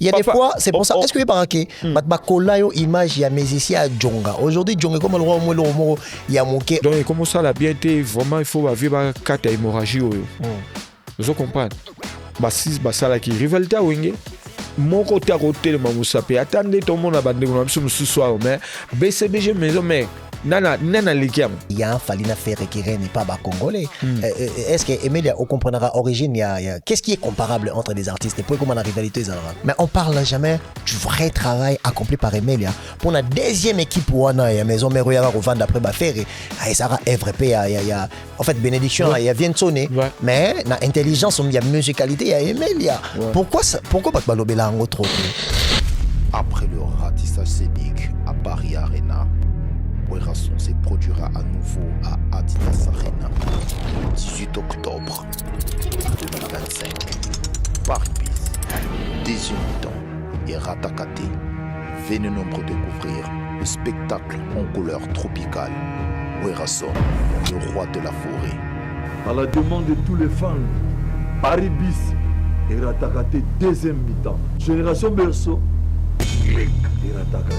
Il y a des fois, c'est pour ça. Est-ce que vous avez remarqué image, il y a musicien à Djonga. Aujourd'hui, Djonga, comme le roi, il y a manqué. Donc, comment ça, la bien été, vraiment, il faut vivre 4 hémorragies. Vous comprenez? Si ça, la rivalité à Wenge. Mon côté à côté de Mamoussapé. Attendez, tout le monde a bandé ce soir, mais BCBG maison, mais. Il y a un Falina Ferre qui n'est pas congolais. Est-ce que Emilia, on comprendra origine, qu'est-ce qui est comparable entre les artistes et pour comment la rivalité mais on parle jamais du vrai travail accompli par Emilia. Pour la deuxième équipe où on a maison Meroya Rovan d'après Ferre, et Sarah FRP, il y a en fait bénédiction, il y a Viensone, mais la intelligence, il y a musicalité, il y a Emilia. Pourquoi pas Balobela en autre? Après le ratissage scénique à Paris Arena, Werrason se produira à nouveau à Adidas Arena le 18 octobre 2025. Paris Bis, deuxième temps et Ratakate. Venez nombreux découvrir le spectacle en couleur tropicale. Werrason, le roi de la forêt. À la demande de tous les fans, Paris Bis et Ratakate deuxième mi-temps. Génération Berceau et Ratakate.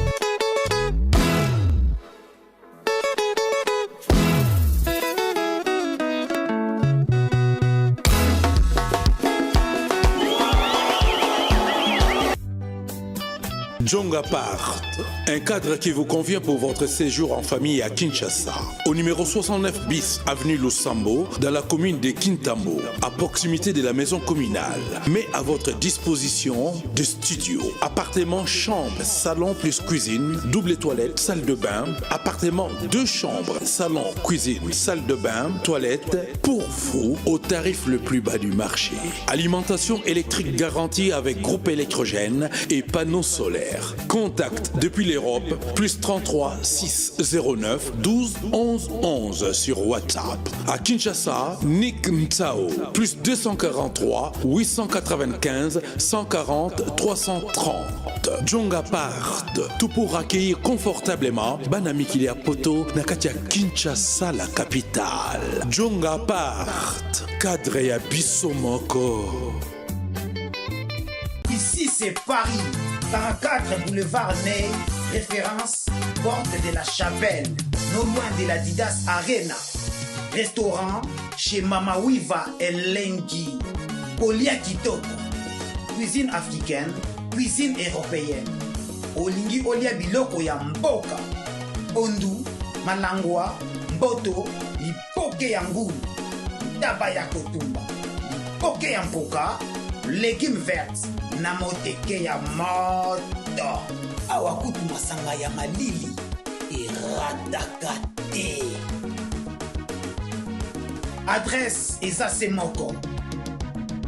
Djonga Part, un cadre qui vous convient pour votre séjour en famille à Kinshasa, au numéro 69 bis, avenue Lusambo, dans la commune de Kintambo, à proximité de la maison communale. Mais à votre disposition de studio, appartement, chambre, salon plus cuisine, double toilette, salle de bain, appartement, 2 chambres, salon, cuisine, salle de bain, toilette, pour vous, au tarif le plus bas du marché. Alimentation électrique garantie avec groupe électrogène et panneaux solaires. Contact depuis l'Europe, plus 33 609 12 11 11 sur WhatsApp. À Kinshasa, Nick Mtsao, plus 243 895 140 330. Djonga Part, tout pour accueillir confortablement Banami Kilia Poto, Nakatia Kinshasa, la capitale. Djonga Part, cadre ya Bissomoko. Ici c'est Paris, 44 boulevard Ney, référence porte de la Chapelle, non loin de la Didas Arena. Restaurant chez Mama Wiva et Lengi. Kolia Kitoko, cuisine africaine, cuisine européenne. Olingi Olia Biloko ya Mboka, Ondu, Malangwa, Mboto, Ipoke ya Ngulu, Taba ya Kotumba, Ipoke ya Mpoka, légumes verts, namoteke ya moto. Awakutu masanga ya malili, Ratakate. Adresse Eza Moko,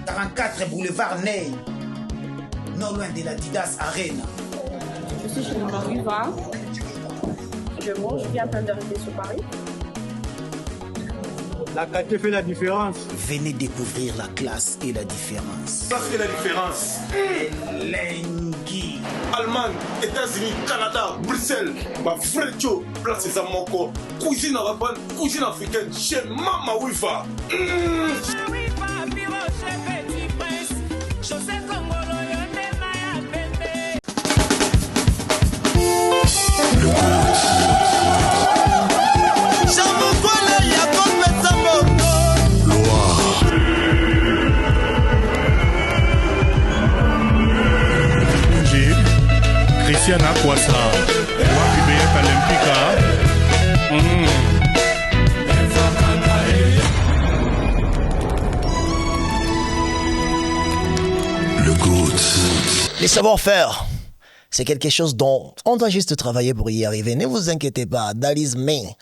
44 boulevard Ney, non loin de la Didas Arena. Je suis chez Mama Wiva. Je mange, je viens à peine d'arriver sur Paris. La qualité fait la différence. Venez découvrir la classe et la différence. Ça c'est la différence. Lengi. Allemagne, États-Unis, Canada, Bruxelles. Ma frère Joe, place les amoko. Cuisine arabe, cuisine africaine chez Mama Wifa. Christiana Kwasa, Wapibea Kalempika. Le GOAT. Les savoir-faire, c'est quelque chose dont on doit juste travailler pour y arriver. Ne vous inquiétez pas, that is me.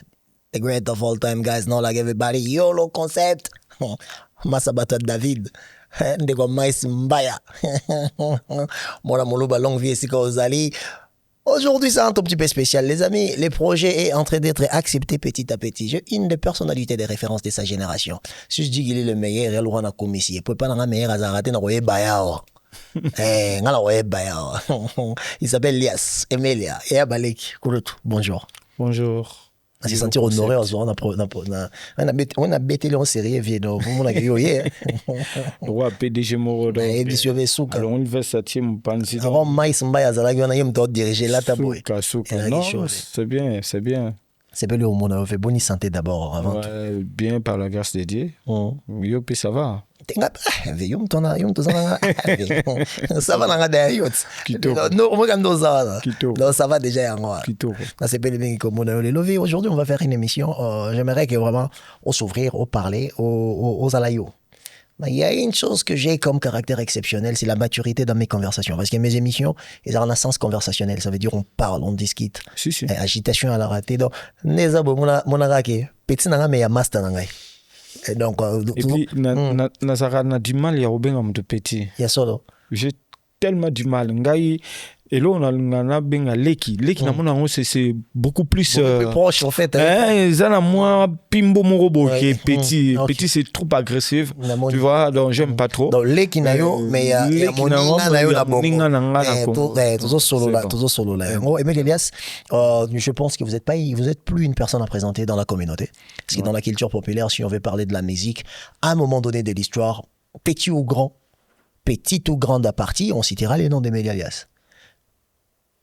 The great of all time, guys, not like everybody. YOLO concept. Masabata David. Ndeko Mais Mbaya. Mona Moluba, longue vie ici Ozali. Aujourd'hui, c'est un tout petit peu spécial, les amis. Le projet est en train d'être accepté petit à petit. J'ai une des personnalités des références de sa génération. Si je dis qu'il est le meilleur, il est le commissaire. Il peut pas le meilleur à arrêter dans le Bayao. Il s'appelle Lias Emilia. Et Abalek Kurutu. Bonjour. Bonjour. On s'est senti honoré en soir. On a bêté en série, évidemment. On a gagné. Ouais, PDG Moro. Édition Vesuka. Alors, on va s'attirer mon panzi. Avant, Maïs Mbaye Azalagi, on a eu un diriger là, taboué. Non, c'est bien, c'est bien. C'est bien le monde, on fait bonne santé d'abord, avant tout. Bien par la grâce de Dieu. Yo, puis ça va. Ça va dans la derrière. Non, ça va déjà. C'est pas le bien comme on a eu le. Aujourd'hui, on va faire une émission. J'aimerais que vraiment on s'ouvrir, on parler aux alayos. Il y a une chose que j'ai comme caractère exceptionnel, c'est la maturité dans mes conversations. Parce que mes émissions, elles ont un sens conversationnel. Ça veut dire on parle, on discute. Si. Agitation à la raté. Donc, mon arake, petit nanga mais ya master nanga. Et donc, et puis, Nazara n'a du mal, il y a Robin comme de petit. Il y a solo. J'ai tellement du mal. Ngai, et là, on a bien à Leki. Leki, c'est beaucoup plus proche, en fait. Ça, moi, Pimbo Morobo, qui est petit. Petit, c'est trop agressif. Tu vois, donc j'aime pas trop. Donc, Leki, mais il y a Moninga, toujours solo là. Aimé Elias, je pense que vous êtes plus une personne à présenter dans la communauté. Parce que dans la culture populaire, si on veut parler de la musique, à un moment donné de l'histoire, petit ou grand à partie, on citera les noms d'Aimé Elias.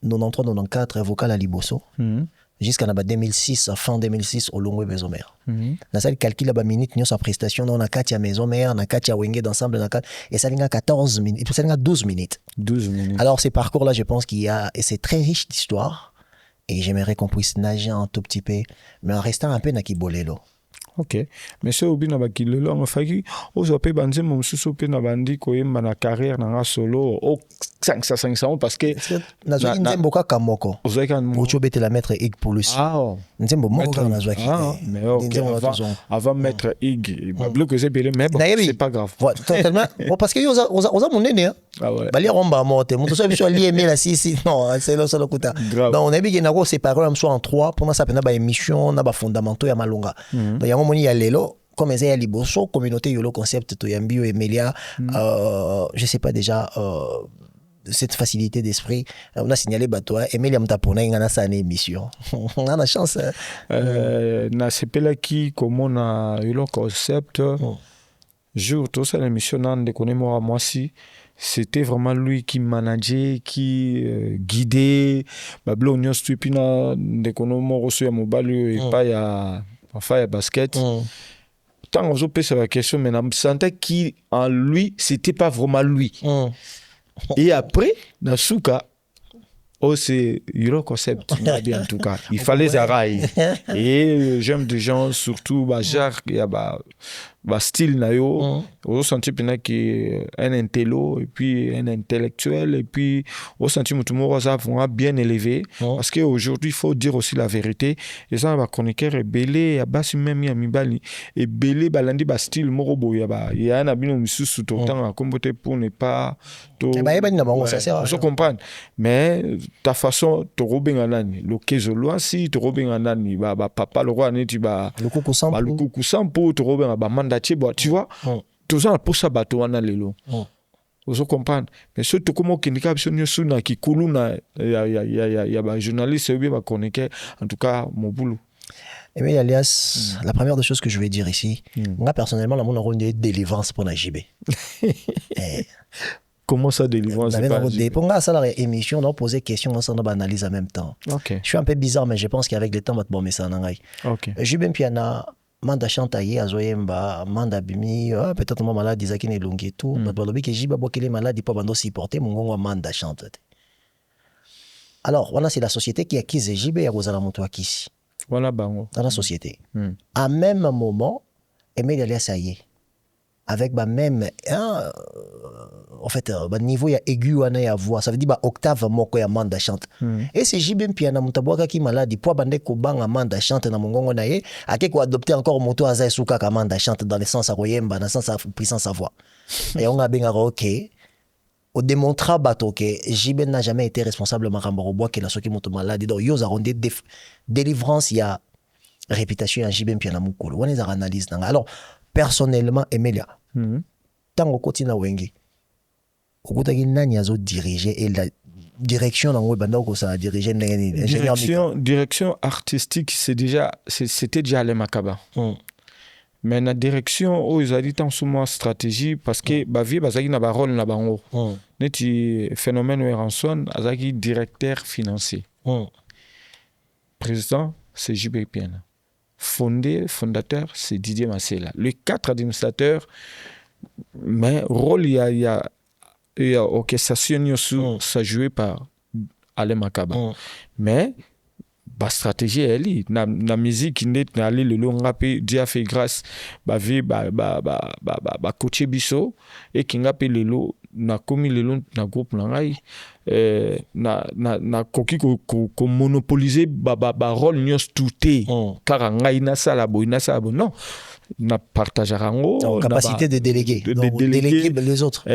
93, 94, vocal à Liboso. Jusqu'à 2006, fin 2006, au Longwe Mesomer. Dans ça, le calcul à minute, nous, sa prestation, on a 4 Mesomer, on a 4 Wenge d'ensemble, et ça vient à 14 minutes, et ça vient à 12 minutes. 12 minutes. Alors, ces parcours-là, je pense qu'il y a, et c'est très riche d'histoire, et j'aimerais qu'on puisse nager un tout petit peu, mais en restant un peu dans Kibolelo. Ok, mais c'est obi na bakilelo on fait que aux opé banze mon sous pe na bandi ko yemba na carrière na solo au 500 parce que na zo nzembo ka kamoko ozoika mucho bete la mettre ig pour lui nzembo moko ka na zo ki mais avant mettre ig bablo que c'est belé mais bon c'est pas grave totalement parce que oza monene bali romba mote muto so biso lié mais la si non c'est le solo kuta donc on a bien na ko séparer même soit en 3 pour ça pena ba émission na ba fondamentaux ya malonga donc moni ya lelo comme ya liboso communauté yolo concept to yambio Emelia je sais pas déjà cette facilité d'esprit on a signalé batoa Emelia mtapona ngana sa émission on a la chance na sepela qui comme on a yolo concept jour tout ça l'émission nan de connaître moi si c'était vraiment lui qui manageait, qui guidait bablo nyo stupina de connaître moi reçu à mobile et pas ya enfin, basket. Tant qu'on peut sur la question, mais je sentais qu'en lui, c'était pas vraiment lui. Et après, dans Souka, c'est Euro Concept, en tout cas. Il fallait Zaraï. Et j'aime des gens, surtout, Jacques, il y a style nayo au senti pena qui un intello et puis un intellectuel et puis au senti mutumo ça vraiment bien élevé parce que aujourd'hui il faut dire aussi la vérité et ça va chroniqueur et belé ya basi même ya mibali et belé balandi ba style morobo ya na bino misusu tout temps comboter pour ne pas to je comprends mais ta façon to robenga nani lo kezo loin si to robenga nani ba papa le roi neti ba le kuku sampo to robenga ba tu vois, tout ça pour ça bateau en allélo. Vous comprenez? Mais surtout comment qu'il n'y a pas de suna qui coule na y a journaliste bien va connecter en tout cas mon boulot. Aimé Elias, la première des choses que je vais dire ici, moi personnellement la mon rôle de délivrance pour la JB. Comment ça délivrance? Pour moi ça la émission on poser questions on s'en analyse en même temps. Okay. Je suis un peu bizarre mais je pense qu'avec le temps va te bomber ça nangai. OK. JB piana manda chantaye azoyemba manda bimi peut-être moi malade disaki ne longi tout mais balobi que jiba bokele malade pour bando supporter mongongo manda chante. Alors voilà c'est la société qui acquise JB ya kozala moto akisi. Voilà bango. Dans la société. À même moment Aimé Elias saye avec même en fait niveau ya aigu wana ya voix ça veut dire octave moko ya manda chante et c'est JB piana mutabwaka ki maladi po bande ko banga manda chante na mongongo na ye ake ko adopter encore moto azai suka ka manda chante dans le sens à koyemba dans le sens à puissance à voix et on a benga OK au démontra bato que JB n'a jamais été responsable makambo roboa que la soki moto maladi donc yo za rondé délivrance ya réputation ya JB piana mukolo on les analyse alors personnellement Emelia tant au quotidien wenge okutaki nani azo diriger et direction dans le ça diriger ingénieur direction artistique c'était déjà Alain Makaba. Mais la direction ils ont dit tant souvent stratégie parce que vie bazaki na ba rôle na bango. Neti phénomène Ranson azaki directeur financier. Président c'est JB Piana. Fondateur c'est Didier Massela. Les 4 administrateurs mais rôle il y a orchestration ça joué par Alain Makaba. Mais la stratégie elle est na musique n'est na aller le long rapé Dieu a fait grâce vie coacher biso et qui ngape le lo na commis le long na groupe na ngai na koki ko monopoliser rôle nyos touté car ngai na sala boy non na partage rango capacité de déléguer déléguer les autres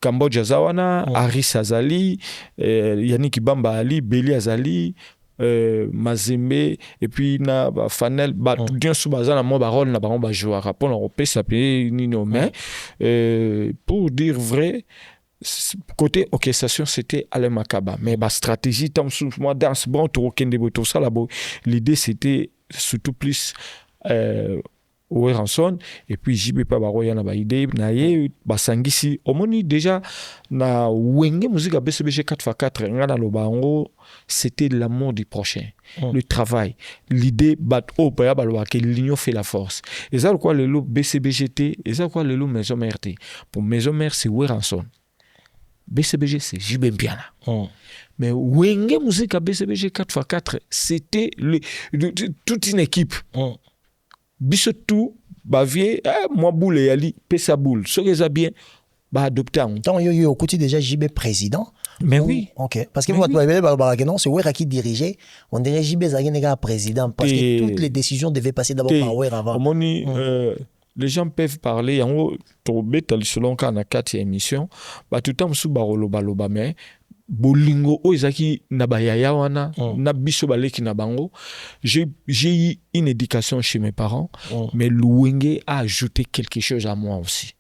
Cambodge Zawana Aris Azali Yannick Bamba Ali Beli Azali Mazembe et puis na Fanel bien sous bazana mo rôle na ba joueur rapport européen ça peut ni mais pour dire vrai côté orchestration c'était Alain Makaba mais ma stratégie tant sous moi dans ce bon tour tout ça là l'idée c'était surtout plus Ranson et puis JB Pabaro yana ba idée na ye basangisi omoni déjà na wenge musique à BCBG 4x4 ngana lo bango c'était l'amour du prochain le travail l'idée bat au pa ba lo que l'union fait la force et ça quoi le lo BCBGT et ça quoi le lo maison mère pour maison mère c'est Ranson BCBG c'est JB Piana mais wenge musique à BCBG 4x4 c'était toute une équipe biso tout vie moi boule yali pesa boule ce que ça bien adopter en tant yo côté déjà JB président mais oui OK parce que vous non c'est Wera qui dirigeait on dirait JB Zaginega président parce que toutes les décisions devaient passer d'abord par Wera avant les gens peuvent parler en haut tomber selon quand on a 4 émissions tout temps sous baroloba mais bolingo oizaki na bayaya wana na biso baleki na bango j'ai eu une éducation chez mes parents mais Louenge a ajouté quelque chose à moi aussi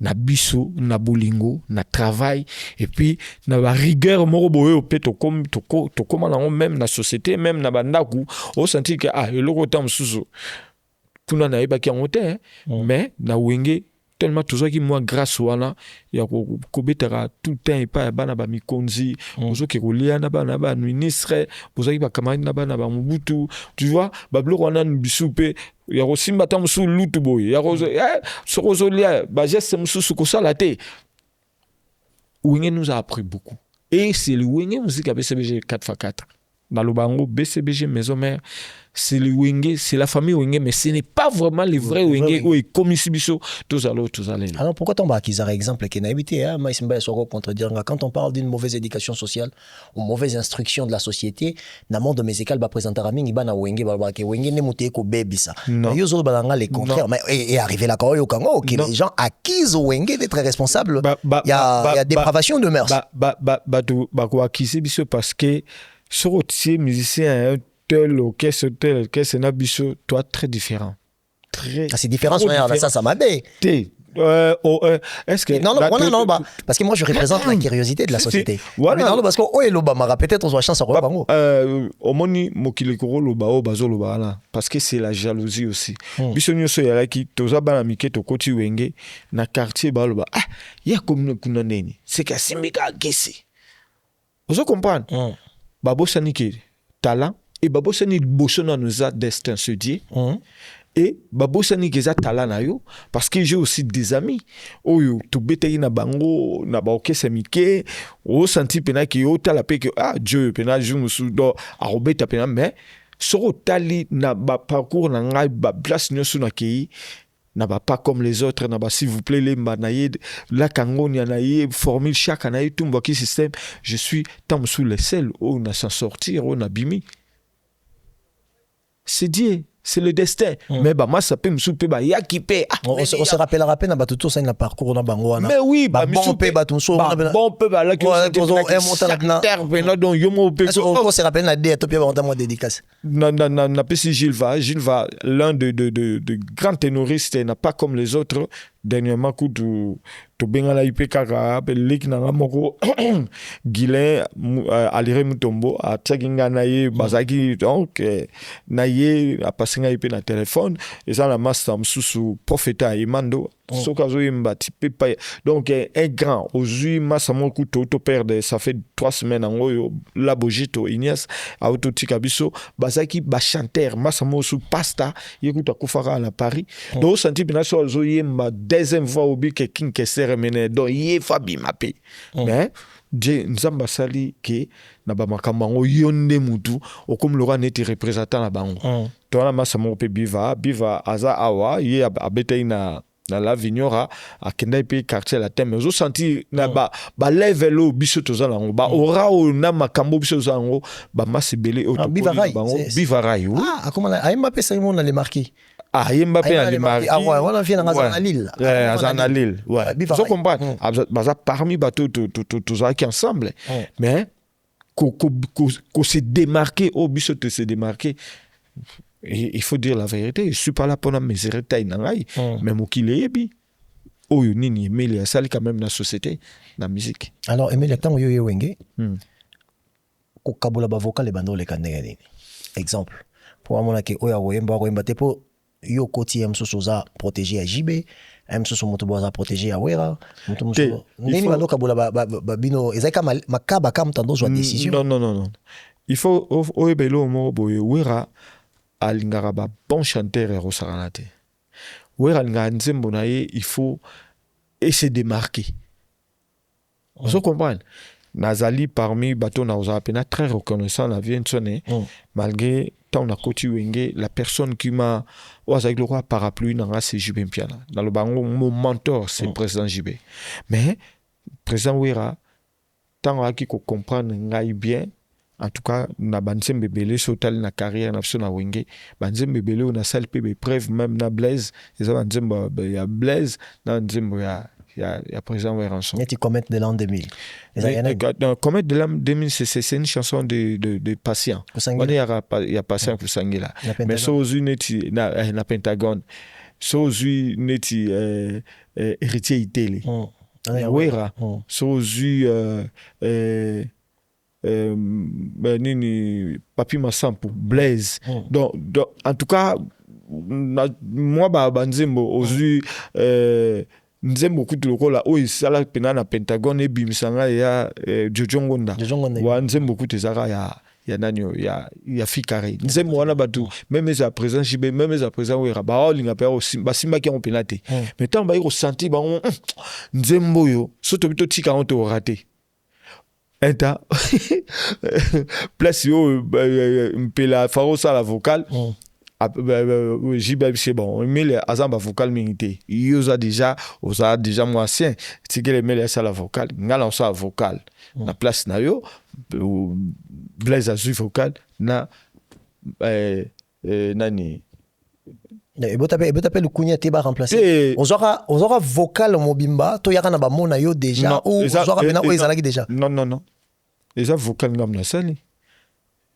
na biso na bolingo na travail et puis na ba rigueur moko boye opeto comme to comme na même na société même na bandaku o senti que eloko tam susu kuna na ebaki en hôtel mais na wenge tellement tout ça qui moi grâce wana ya ko betera tout temps et pas bana ba mikonzi ozo ke kolia na ba ministre ozo ki ba camarade na ba Mobutu tu vois ba blo wana bisupe ya ko simba tam su lutu boy ya ko so ko lia ba geste musu ko sala te Wenge nous a appris beaucoup et c'est le Wenge musique à BCBG 4x4 dans le bango BCBG maison mère c'est le Wenge, c'est la famille Wenge, mais ce n'est pas vraiment les vrais Wenge où ils commisent tous allés. Alors pourquoi ton bakizar exemple qui n'a habité moi il me contredire quand on parle d'une mauvaise éducation sociale ou mauvaise instruction de la société na monde mes écoles ba présenter à mingi bana Wenge ba ke Wenge ne muté ko baby ça. Yo zo balanga les contraires mais et arrivé là quand Congo que les gens accusent Wenge d'être responsable il y a dépravation de mœurs. Ko accuser biso parce que sur ces musiciens orchestre nabiso toi très différent très c'est différent ça m'a bé est-ce que non parce que moi je représente la curiosité de la société voilà parce que peut-être on soit chance au moni mokile ko loba o bazo loba là parce que c'est la jalousie aussi biso nyoso ya ki toza bana mike to koti Wenge na quartier ba loba ya comme kuna neni c'est que simika gesi vous comprenez babo sanike talent et babosani bosona nous a destin se dit et babosani keza talana yo parce que j'ai aussi des amis oyo to betei na bango na ba okese mike o senti pena ki o tala pe que Dieu pena jumusu do a robeta pena mais soro tali na ba parcours na ngai ba place nyosu na ki n'a pas comme les autres n'a pas s'il vous plaît les manaïd la kangon y en a eu formule chaque anaïd tout mbaki système je suis tant sous les selles on a s'en sortir on a bimi c'est Dieu c'est le destin mais moi ça peut me souper ya qui paie on se rappellera peine na tout ça na parcours na bango mais oui bon peut tout so bon peut là que donc yo mo peut on se rappelle na dé topia on moi dédicace na PC Gilles va l'un de grands ténoristes n'a pas comme les autres dernièrement kutu tobengana ipe kaka pe leki nanga moko Guilain Alire Mutombo atiaki nga na ye bazaki donc na ye apasi nga ipe na téléphone eza na master mosusu profeta Emando soki azoyemba ti pe pa donc un grand ozwi masa moko to perde ça fait 3 semaines yango oyo Labojito Ignace autotika biso bazaki bachanteur masa moko su pasta ye kutu akufaka na Paris donc osenti mpena so azoyemba deuxième fois obi ke King Kesser mene donc ye fabi mape mais nzamba sali ke na bamakambo yango yo nde mutu okomi loka neti représentant na bango tona masa moko pe biva aza awa ye abetei na la vignora akenda pe quartier la thème zo senti na ba level o biso tozala ngo ba ora o na makambo biso tozala ngo ba masibele o bango bivarai akoma ayemba pe sai mona le marquis Mbappé a les marquis. On a fait dans Lille. À Lille. Ouais. Vous comprenez? Baza parmi bateaux tous qui ensemble. Mais qu'on s'est démarqué au biso de se démarquer. Il faut dire la vérité. Je suis pas là pour mes héritages nangai. Mais mon qui les bi. Oh nini Emilia sali quand même dans la société, dans la musique. Alors Emilia tant yo wenge. Ko kabula ba vocal le bando le kanengani. Exemple. Pour amona ke oya wemba te po yo koti msusuza protégé à JB msusu moto boza protégé à Wera moto msusu nini bando kabula bino ezaka makaba kama tando zo décision non il faut oyebelo mo boye Wera alingara ba bon chanteur ero saranate Wera alingara nzembo na ye il faut se démarquer vous comprenez nazali parmi bateau na ozapena très reconnaissant la vie sonné malgré tant na koti wenge la personne qui m'a avec le roi parapluie dans la JB Mpiana dans le bango mon mentor c'est président JB mais président Wera tant aki ko comprendre ngai bien en tout cas na banzembe belé sotal na carrière na na wenge banzembe belé on a salpé be preuve même na Blaise et banzembe ya Blaise na nzembo ya président Weranson. Il y a Comète de l'an 2000. Comète de l'an 2000, c'est une chanson de patient. Il y a patient pour Sangila. Mais ça aux neti na Pentagone. Ça aux neti héritier Itélé. Wera. Ça aux nini Papi Massampo, Blaise. Donc en tout cas moi banzembo aux nzembo kutu lokola oyo sala pena na Pentagone ebimisanga ya Jojo Ngonda wa nzembo kutu ezaka ya nanyo ya fikare nzembo wana batu même za présent JB même za présent Wera ba olinga pe basimba ki on penate mais tant ba iko senti ba nzembo yo soto bito tika on te raté eta place yo mpela farosa la vocale JB c'est bon mais les azamba vocal minité ils ont déjà moi ancien c'est que les mêlés ça la vocal ngala on ça vocal na place na yo Blaise azui vocal na nani et botape le kunya te ba remplacer on aura vocal mobimba to yaka na ba mona yo déjà ou on aura maintenant o ezalaki déjà non les vocal ngam na sali.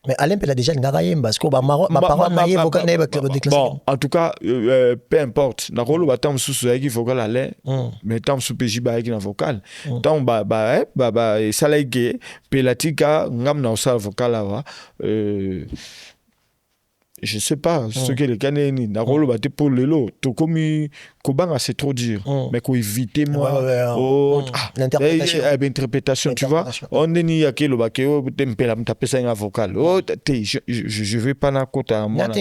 Mais Alain Pela déjà ngaraye parce que ma parole naie vocal naie bon en tout cas peu importe na rolo batam susu yaki vocal Alain mais tam su PJ ba yaki na vocal tam ba salaike pelatika ngam na sa vocal là je sais pas ce que les caneni na rolo baté pour lelo to komi kobanga c'est trop dur mais ko éviter moi l'interprétation tu vois on est ni yakelo bakeo tempela mtapesa nga vocal je vais pas na kota moi na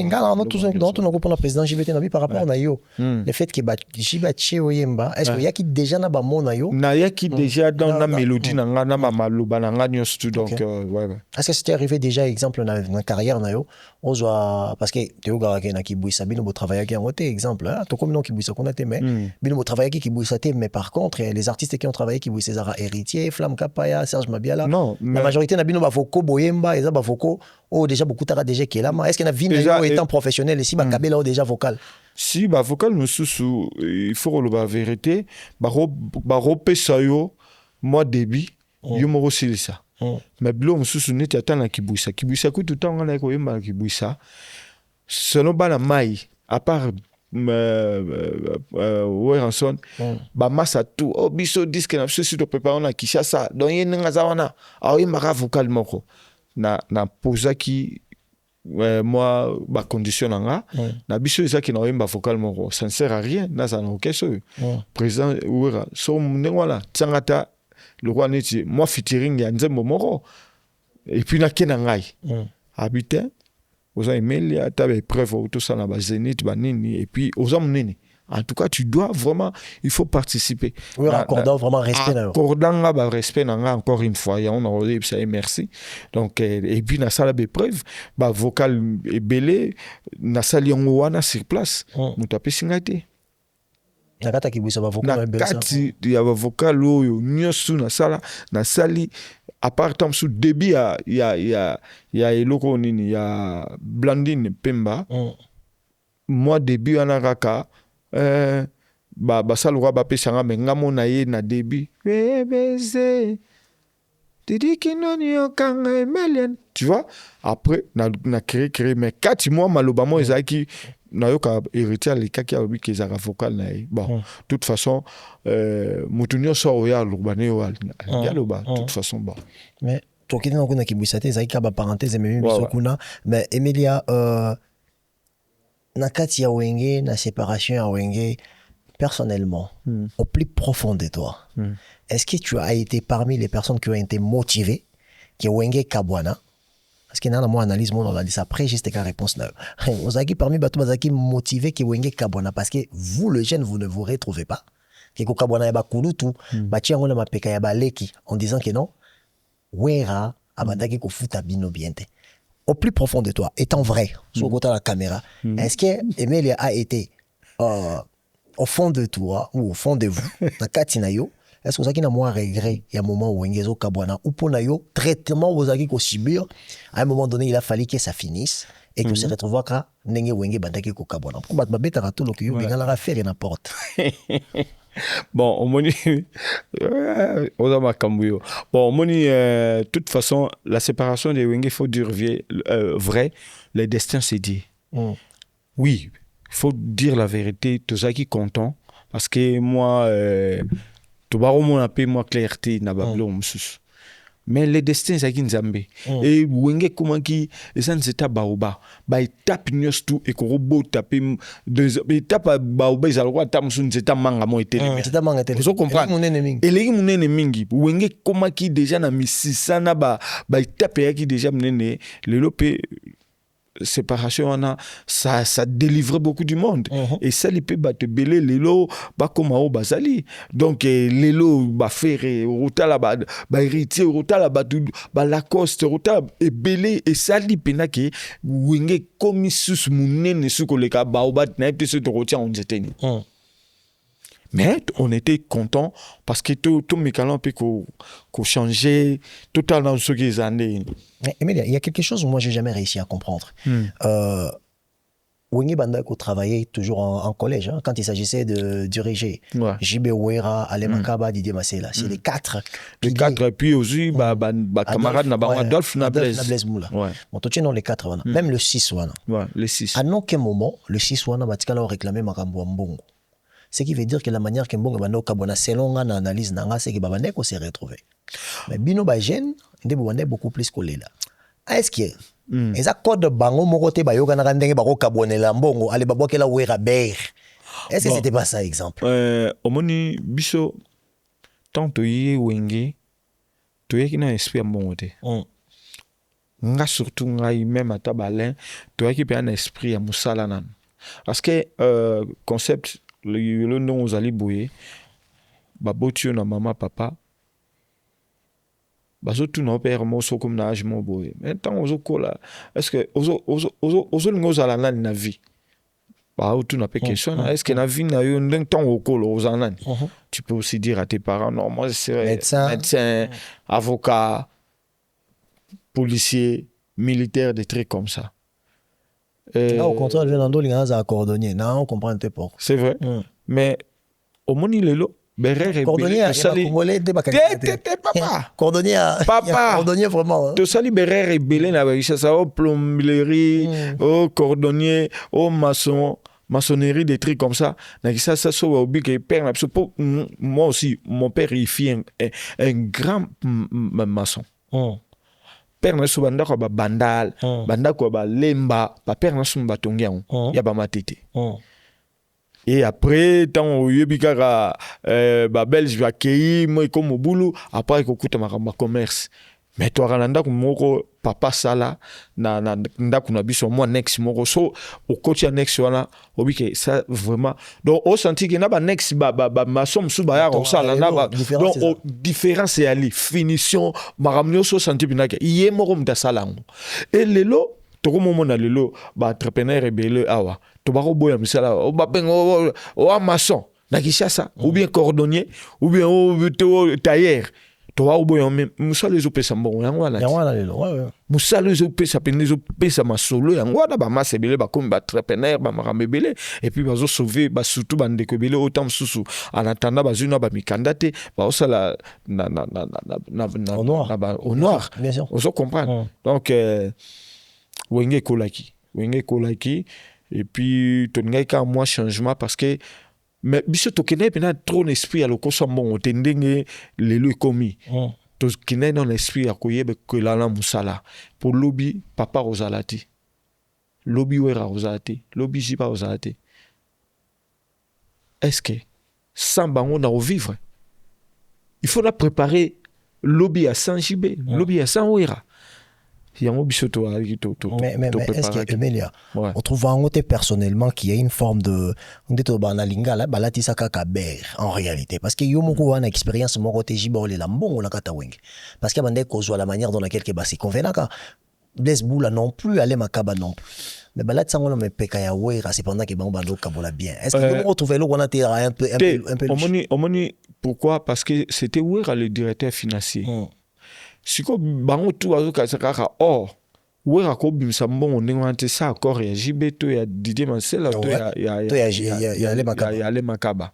tout dans ton groupe na président JBT na bi par rapport na yo le fait que jibache oyemba est-ce que yaki déjà na ba mona yo na yaki déjà dans la mélodie na nga na maloba na nga nyos donc ouais est-ce que c'était arrivé déjà exemple na carrière na yo ozwa parce que Théo Garake na kibouissa bino bo travailler qui en côté exemple to comme non kibouissa qu'on a été mais bino bo travailler qui kibouissa mais par contre les artistes qui ont travaillé kibouissa Zara Héritier Flamme Kapaya Serge Mabiala non la majorité na bino ba voko boyemba eza ba voko déjà beaucoup tara déjà qui est là est-ce que na vino étant professionnel ici ba kabela déjà vocal si ba vocal mususu il faut le ba vérité ba repesa yo moi débit yo mo silisa mais blo mususu neti atana kibouissa ku tout temps na ko yemba kibouissa selon bana mai à part Weranson bamasa tout biso disque na biso si topréparé na Kinshasa donc ye ndenge aza wana aoyembaka vocal moko na pozaki moi bacondition na nga na biso ezaki na oyemba vocal moko ça ne sert à rien naza na orchestre oyo président Wera so ndenge wana tianga ta le roi neti moi featuring ya nzembo moko et puis nake na ngai habite oza email ata baépreuve tout ça na bazénith banini et puis oza monene en tout cas tu dois vraiment il faut participer oui accordant vraiment respect accordant ba respect na encore une fois et on a dit ça et merci donc et puis na sala épreuve ba vocal ebele na sali yango wana sur place mutu apesi ngai te nakata kibwisa ba vocal ebele ça kati ya ba vocal oyo nyonso na sala na sali à part tam sous débit ya eloko nini ya Blandine Pemba moi début ana kaka basalo ba pesa nga menga mona ye na début bébé Didi kinoni okanga emelian tu vois après na créé mais 4 mois malobamo ezaki na yoka héritier les kaki abi ke zaka vocal na bon toute façon mutunyo so oya lubane yo yaloba toute façon bon mais tokini na kuna kibwisate ezaki ba parenthèse même biso kuna mais Emilia na kati ya wenge na séparation ya wenge personnellement au plus profond de toi est-ce que tu as été parmi les personnes qui ont été motivées qui wenge kabwana parce que dans mon analyse mon on a dit ça après juste la réponse là vous avez parmi bato bazaki motivé qui wenge kabwana parce que vous le jeune vous ne vous retrouvez pas qui ko kabwana ya bakulutu batia ngona mapeka ya baleki en disant que non wera abandaki ko futa bino biente au plus profond de toi étant vrai sur côté la caméra est-ce que Emilia a été au fond de toi ou au fond de vous na katina yo est-ce que vous avez un regret il y a un moment où Wengezo Kabwana ou pour nayo traitement vous avez ko subir à un moment donné il a fallu que ça finisse et que se retrouve ka ndenge wenge bandaki ko Kabwana pour ba betara tout le yo bengala la faire n'importe bon on moni on ma kambuyo bon on moni toute façon la séparation des wenge faut dire vrai le destin s'est dit oui faut dire la vérité tozaki content parce que moi tobaro mon appel moi clarté na bablo mususu mais les destins zaki nzambe et wenge comment qui ça nzeta baoba ba étape nyos et ko robo taper deux étape baoba izalwa tamsu nzeta manga mo etele nzeta manga etele vous comprenez eleki munene mingi wenge comment qui déjà na misisa na ba étape yaki déjà munene lelo pe séparation ça délivre beaucoup du monde et ça li peut battre belé lelo ba koma o bazali donc lelo ba faire rotala ba héritier rotala ba Lacoste rotala et belé et ça li penaki wenge komi sus munene suko le ka ba obat na te se rotia on zeteni mais on était content parce que tout mes calons peut qu'on changer totalement ce qu'ils années. Mais il y a quelque chose que moi j'ai jamais réussi à comprendre. Wengi Bandako travaillait toujours en collège quand il s'agissait de diriger. JB Wera, Alemakaba, Didier Massela. C'est les quatre. Les quatre, et puis aussi, camarade Adolphe Nablez Moula. Bon, tout non les quatre, même le 6 wana. Le 6. À aucun moment, le 6 wana, Batika l'a réclamé Makambo Mbongo. Ce qui veut dire que la manière que Mbongo Bando Kabona, selon l'analyse Nanga, c'est que Babaneko s'est retrouvé. Mais Bino Bajen, il beaucoup plus collé là. Est-ce que les accords de Bango Morote Bayoga Narandenge Baro Kabonela Mbongo, allez Babokela Wera Ber. Est-ce que c'était pas ça, exemple? Omoni Biso, tant que tu Wenge, tu es qui n'a esprit à Mbongote. Nga surtout ngai même à Tabalin, tu es qui a un esprit à Moussalanan. Parce que concept le nom aux aliboué babotio na mama papa bazotu na père mo so comme na âge mo boye maintenant ozo kola est-ce que ozo ngozala nani na vie ba otu na pe question est-ce que na vie na yo ndeng temps okolo ozanani tu peux aussi dire à tes parents non moi je serai médecin avocat policier militaire des trucs comme ça. Là, au contraire, Venando, il y a un cordonnier. Non, on comprend tes porcs. C'est vrai. Mais au monde, il est là. Cordonnier, papa. Cordonnier, papa. Cordonnier vraiment. Tu sali Berer et Belén avec ça, au plomberie, au cordonnier, au maçon. maçonnerie, des trucs comme ça. Ça moi aussi, mon père, il fit un grand maçon. Père na subanda ko ba bandal, banda ko ba lemba, ba père na sumba tongian, ya ba matete. Et après, tant au yebikara, ba belge va kei, moi comme au boulot, après ko kuta ma commerce. Mais toi ralanda ko moko papa sala na ndaku na biso moi next moko so au coach next wala obike ça vraiment donc au senti que na ba next ba maçon sou ba ya ko sala na ba donc au différence et ali finition maramnyo so senti binaka iye moko mta sala et lelo toko momo na lelo ba entrepreneur rebelle awa to ba ko boya misala o ba pengo o maçon na kishasa ou bien cordonnier ou bien au tailleur. Toi au bout même musala les opesa mbongo yango na lelo musala les opesa pene opesa masolo yango na ba masebele ba comme ba entrepreneur ba maramebele et puis bazo sauver ba surtout ba ndeko bele autant susu en attendant ba zuna ba mikandate ba osala na au noir bien sûr on se comprend donc wenge kolaki et puis tongai ka moi changement parce que mais biso tokene pena trop l'esprit à lokoso mbongo tendenge lelo komi tokene dans l'esprit à koyebe que la musala pour lobby papa rozalati lobby wera rozalati lobby jiba rozalati est-ce que sans bango na vivre il faut la préparer lobby à San Jibé lobby à San Wera. Mais est-ce qu'il y a Emelia on trouve en côté personnellement qu'il y a une forme de en réalité parce que yo moko na expérience moko te jiba le lambongo na kata wenge parce que bande kozwa la manière dont laquelle ke basi convenaka Blaise Boula non plus aller makaba non plus mais balade ça on me peka ya wera cependant que bando kabola bien est-ce que vous retrouvez là on a un peu pourquoi parce que c'était wera le directeur financier. Siko bango tu azoka kaka wera ko bimsa mbongo ndengante ça encore ya jibeto ya Didier Mansela to ya le makaba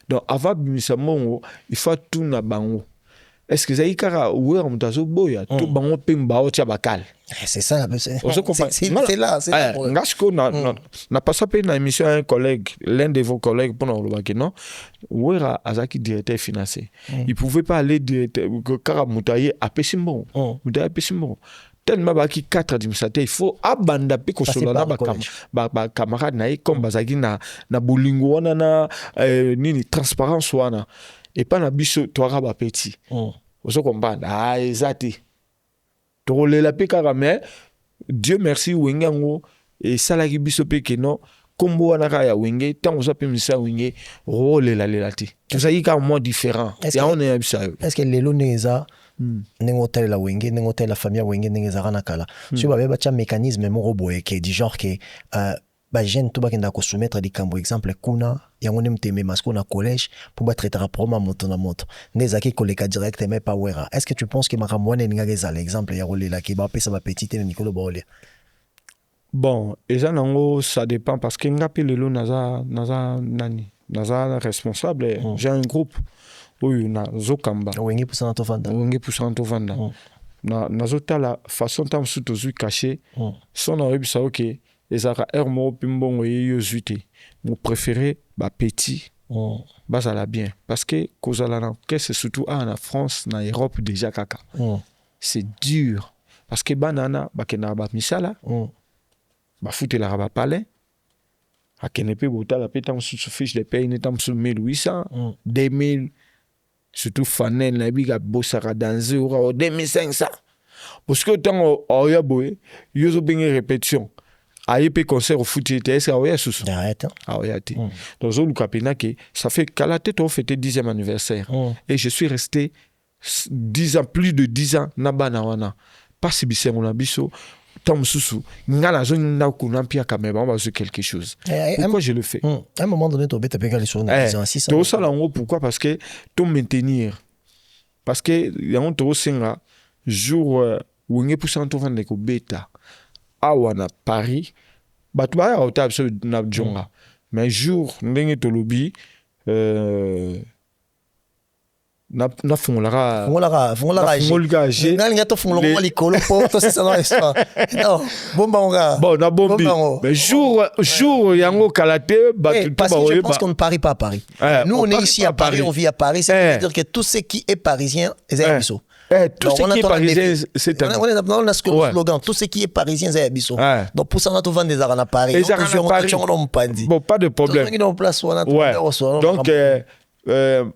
donc avant bimsa mbongo il faut tout na bango est-ce que ça kaka wera mutazo boya to bango pemba o tia bakal c'est ça c'est là ngasko na pas sapé na émission un collègue l'un de vos collègues pendant le bac non wera azaki directeur financier il pouvait pas aller directeur kaka mutaye a pesimbo mutaye pesimbo tellement baki 4 administrateurs il faut abanda pe ko solo na ba camarade na comme bazaki na bolingo wana na nini transparence wana et pas na biso toi ba petit oso comprendre ezati to la pe kaka mais Dieu merci wengango et salaki biso pe que non kombo wana ka ya wenge tant osa pe misa wenge role la lelati tout ça y ka moins différent et on est est-ce que lelo neza nengotel la wenge nengotel la famille wenge neza kana kala sur ba cha mécanisme mo roboye que du genre que ba jeune to ba kenda ko soumettre des cambo exemple kuna yango ne mteme masko na collège pour ba traiter promo moto na moto neza ki koleka direct mais pas wera est-ce que tu penses que makamone ninga geza l'exemple ya role la ki ba pesa ba petite Nicolo Baole bon et ça nango ça dépend parce que ngapi lelo naza responsable j'ai un groupe oyo na zokamba wenge pour ça to vanda na zotala façon tam sous tozu caché son na yebisa OK ezaka ermo pimbongo yeyo zuité mon préféré ba petit bazala bien parce que kozala na c'est surtout en France na Europe déjà kaka c'est dur parce que banana bakena ba misala ba futela ba palais akene pe botala pe tam sous fiche de paye ne tam sous 1800 2000 surtout fanel na biga bosaka dans 2500 parce que tant oya boy yozo bengi répétition AEP concert au foot est-ce que sous donc zone kapena que ça fait qu'à tête on fêtait 10e anniversaire et je suis resté 10 ans plus de 10 ans na bana wana pas si bien on a biso tam susu ngala zone na kuna pia kameba on va faire quelque chose pourquoi je le fais à un moment donné tu bête pegar les sur 10 ans 6 ans ça là pourquoi parce que to maintenir parce que yango to singa jour wenge pour to vendre ko beta awana Paris batu ba ya ota so na jonga mais jour ndenge to lobi na fungolaka fungolaka je ngalinga to fungolaka likolo po to c'est ça non histoire non bomba nga bon na bombi mais jour yango kalate batu parce que je pense qu'on ne parie pas à Paris nous on est ici à Paris on vit à Paris c'est-à-dire que tout ce qui est parisien c'est Abisso tout ce qui est parisien c'est un on a ce slogan tout ce qui est parisien c'est Abisso donc pour ça on a tout vendre des arts à Paris bon pas de problème donc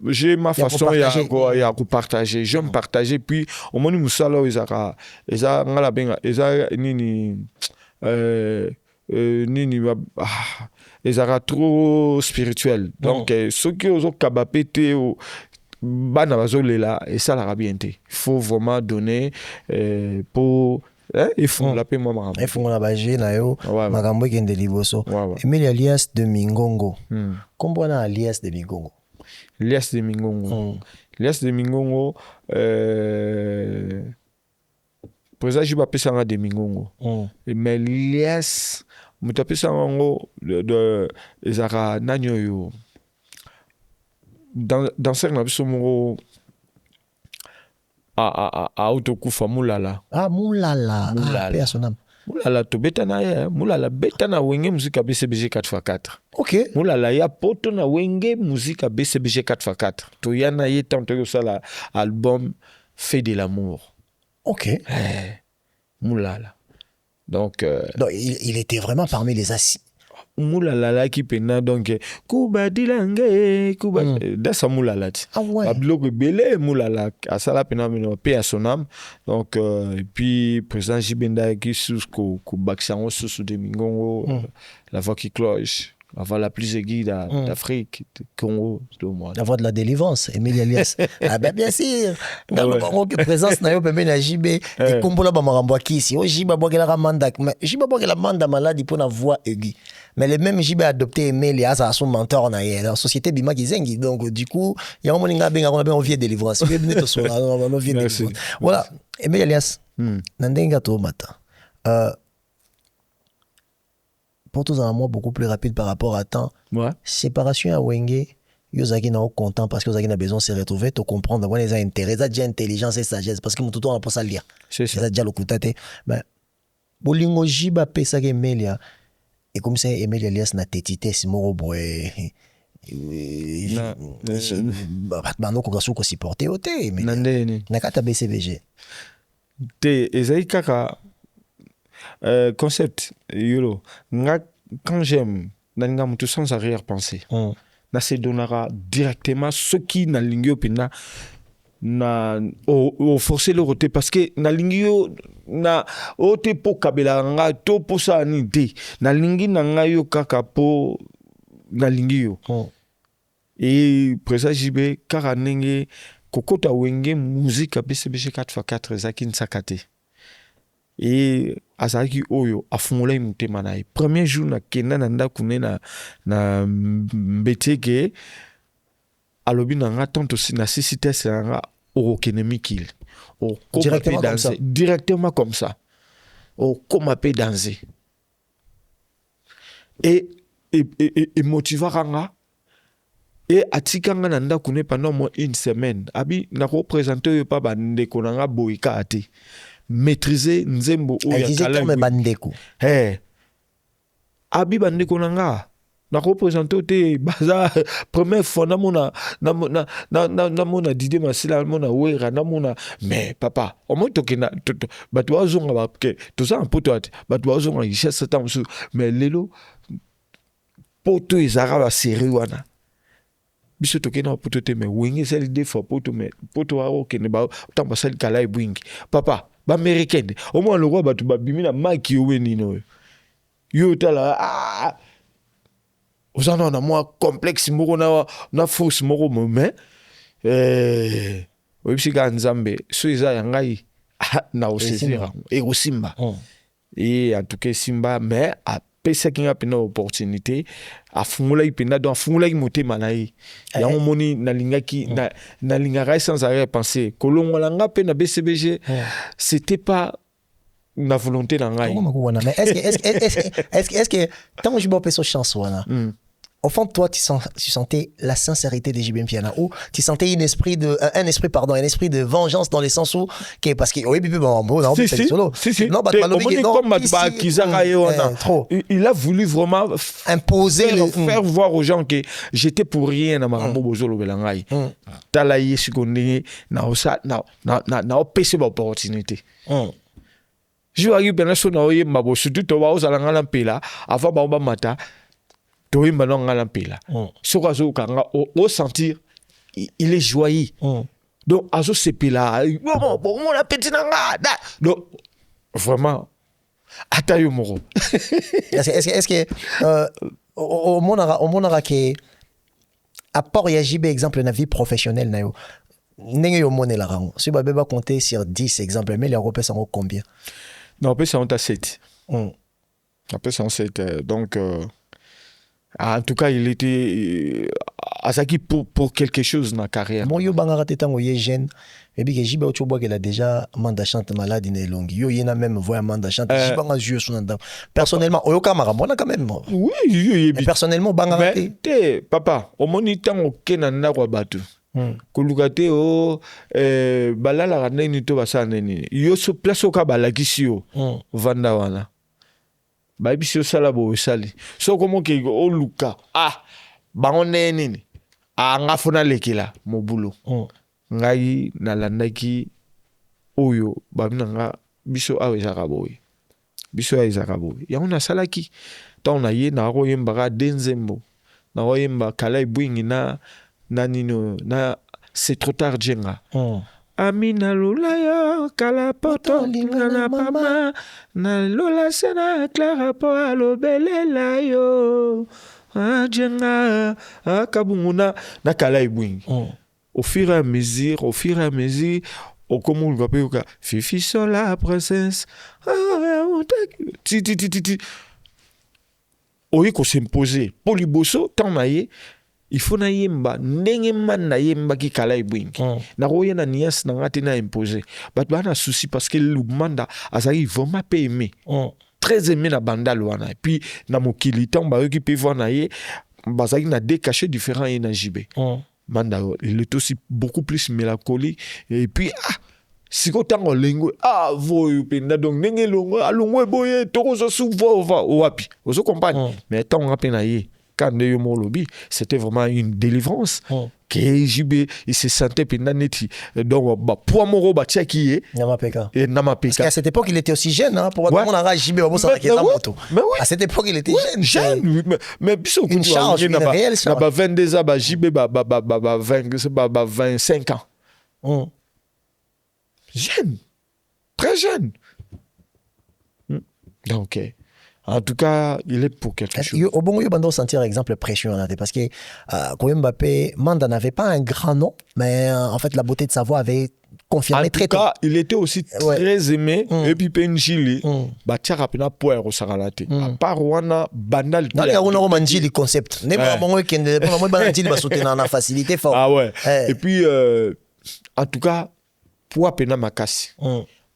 j'ai ma façon ya partager j'aime partager puis au moment où ça là ils a ngala benga ils nini ils a trop spirituel donc ceux qui ont kabapete bana bazolela et ça la bien il faut vraiment donner pour il faut la paix maman il faut la bager na yo makambo kende liboso Emile alias de Mingongo combien alias de Mingongo Lias de Mingongo. Lias de Mingongo, présent, je vais appeler ça de Mingongo. Mais Lias, je vais appeler ça de Ezara Nanyoyo. Dans ce cas-là, je vais à Autokufa Moulala. Ah, Moulala. Paix à son âme. Moulala to betana ya Moulala betana wenge musique BCBG 4x4. OK. Moulala ya poto na wenge musique BCBG 4x4. To yana ye tanto yo sala album Fait de l'amour. OK. Moulala. Donc il était vraiment parmi les assis. Moulala qui pena donc Kuba dilange Kuba dasa Moulala. Ah ouais. Abloko belé Moulala asala pena mino paix à son âme. Donc et puis président Jibenda qui sous ko baksango sous de Mingongo la voix qui cloche. La voix la plus aiguë d'Afrique, du Congo, de moi. La voix de la délivrance, Emile Alias. Ah ben bien sûr. Dans le présence na yo pembe na Jibé et kombola ba marambo kisi. O Jiba bogela ramanda, Jiba bogela manda maladi pour la voix aiguë. Mais le même Jibé a adopté Emile Alias à son mentor na yé. La société bima kizengi. Donc du coup, il y a un moment benga on a bien envie de délivrance. Il vient de so on vient de délivrance. Voilà, Emile Alias. Nandenga to mata. Pour tous un mois beaucoup plus rapide par rapport à temps. Séparation à Wenge, Yozaki n'a pas content parce que Yozaki a besoin de se retrouver, de comprendre, d'avoir des intérêts, déjà intelligence et sagesse, parce que tout le monde a pas ça lire. C'est ça. Déjà le coutate. Mais, Bolingo Jiba pesa que Emelia, et comme ça, Emelia Elias n'a tétité, si moro boy. Batmano Kogasu ko supporté au thé. Nakata BCBG. Te, Ezaï Kaka. Concept yolo quand j'aime nanga mutu sans arrière-pensée na se donnera directement ce qui na lingio pina na o forcer le roté parce que na lingio na o te po kabela nga to po sa ni de na lingi na nga yo kaka po na lingio et présa jibe kara nenge kokota wenge musique BCBG 4x4 zakin sakate. Et azaki oyo afungula mutema na premier jour na kenda nanda kunena na mbeteke alobi na nga tonto na cité c'est nga okenemikil o directement comme ça o comme pe danser et motivera et atikanga nanda kune pendant une semaine abi na représenter yo pa bande konanga boika ate maîtriser nzembo oya kala me bandeko abi bandeko nanga na représenter te baza première fois na mona Didier Masila mona wera na mona mais papa au moins tokena batu azonga ba ke tout ça en poto ate batu azonga richesse temps mais lelo poto ezara ba série wana biso tokena poto te mais wenge celle des fois poto mais poto a okene ba tant ba celle kala ebwingi papa ba américain au moins le roi batu ba bimina maki oweni no yo tala ozana na moi complexe moko na force moko mais oyebisika nzambe so eza ya ngai na osezira et osimba et en tout cas simba mais apesaki nga pena opportunité afungula ipenda donc afungula motema na ye yango moni nalingaki nalingaka sans arrière penser kolongola nga pe na BCBG c'était pas na volonté na ngai mais est-ce que tant que je me passe chance wana au fond de toi, tu sentais la sincérité de JB Mpiana ou tu sentais un esprit de vengeance dans le sens où, parce que, oui, bon, non, si, non, il a voulu vraiment imposer, faire voir aux gens que j'étais pour rien à Marambo Bozolo Belangai. Talaye Sikondé, na opéché l'opportunité. Je vais arriver à ce moment surtout tu vas aux Alangampela, avant Bamba Mata. Toi, maintenant, on pela. Au sentir, il est joyeux. Donc, à ce pela, bon, la petite nanga. Donc, vraiment, atayo moro. Est-ce que, au monde a que, à part Yajibe, exemple, na vie professionnelle, na yo, n'engue yo mone la rango. Si vous va compter sur 10 exemples, mais les Européens sont combien? Non, on peut s'en 7. On peut s'en 7. Donc, en tout cas, il était Azaki pour quelque chose dans la carrière. Bon, yo bangara tetango ye jeune. Et puis que Jibe Ochoboa qu'elle a déjà manda chante malade in longue. Yo yena même voix manda chante. Jibe banga jeu son ndam. Personnellement, oyo kamara bona quand même. Oui, mais personnellement bangara te papa, au monitant au kenanda kwa batu. Kolukate o balala randa ni to basane ni. Yo so place oka balakisi yo. Vanda wana. Baibisi sala bo sali so komo ke o luka bangonne nini nga fona lekela mobulo ngai nalandaki oyo babina nga biso awezaka boy yango na salaki tona ye na ro yemba denzembo na ro yemba kala ibwingi na nino na c'est trop tard jenga Amina lula yo kala poto lingana mama na lula sena Clara po alobelela yo jenga kabunguna na kala ibwingi. Au fur et à mesure au comment le gars Fifi sola princesse ti oiko s'imposer poliboso tant naie il faut na yemba ndenge man na yemba ki kala ibwingi na roya na nias na ngati na imposer but bana souci parce que le manda azali vraiment pas aimé très aimé na banda wana et puis na mokili tant ba qui peut voir na ye bazali na deux cachets différents et na JB manda il est aussi beaucoup plus mélancolique et puis siko tango lengwe voyo penda donc ndenge longo alongwe boye toko so souvo wapi ozo comprendre mais tant on na ye quand Molobi, c'était vraiment une délivrance. Que JB, il se sentait pénaneti. Donc, pour mon batia qui est. Namapeka. Et Namapeka. Parce qu'à cette époque, il était aussi jeune. Pour tout le monde, JB, à cette époque, il était jeune. Mais une charge, une réelle charge. 22 ans, JB, 25 ans. Jeune. Très jeune. Donc, en tout cas, il est pour quelque chose. Au bon, il y a sentir exemple pression parce que quand Mbappé, Manda n'avait pas un grand nom, mais en fait, la beauté de sa voix avait confirmé très tôt. En tout cas, il était aussi très aimé. Et puis, Penjili, Batia Rapina Poer au Saralate. À part Wana, Bandal. Non, il y a un Manjili concept. N'est pas bon week-end. Moi, Bandal va soutenir dans la facilité fort. Ah ouais. Et puis, en tout cas, pour Pena Makasi.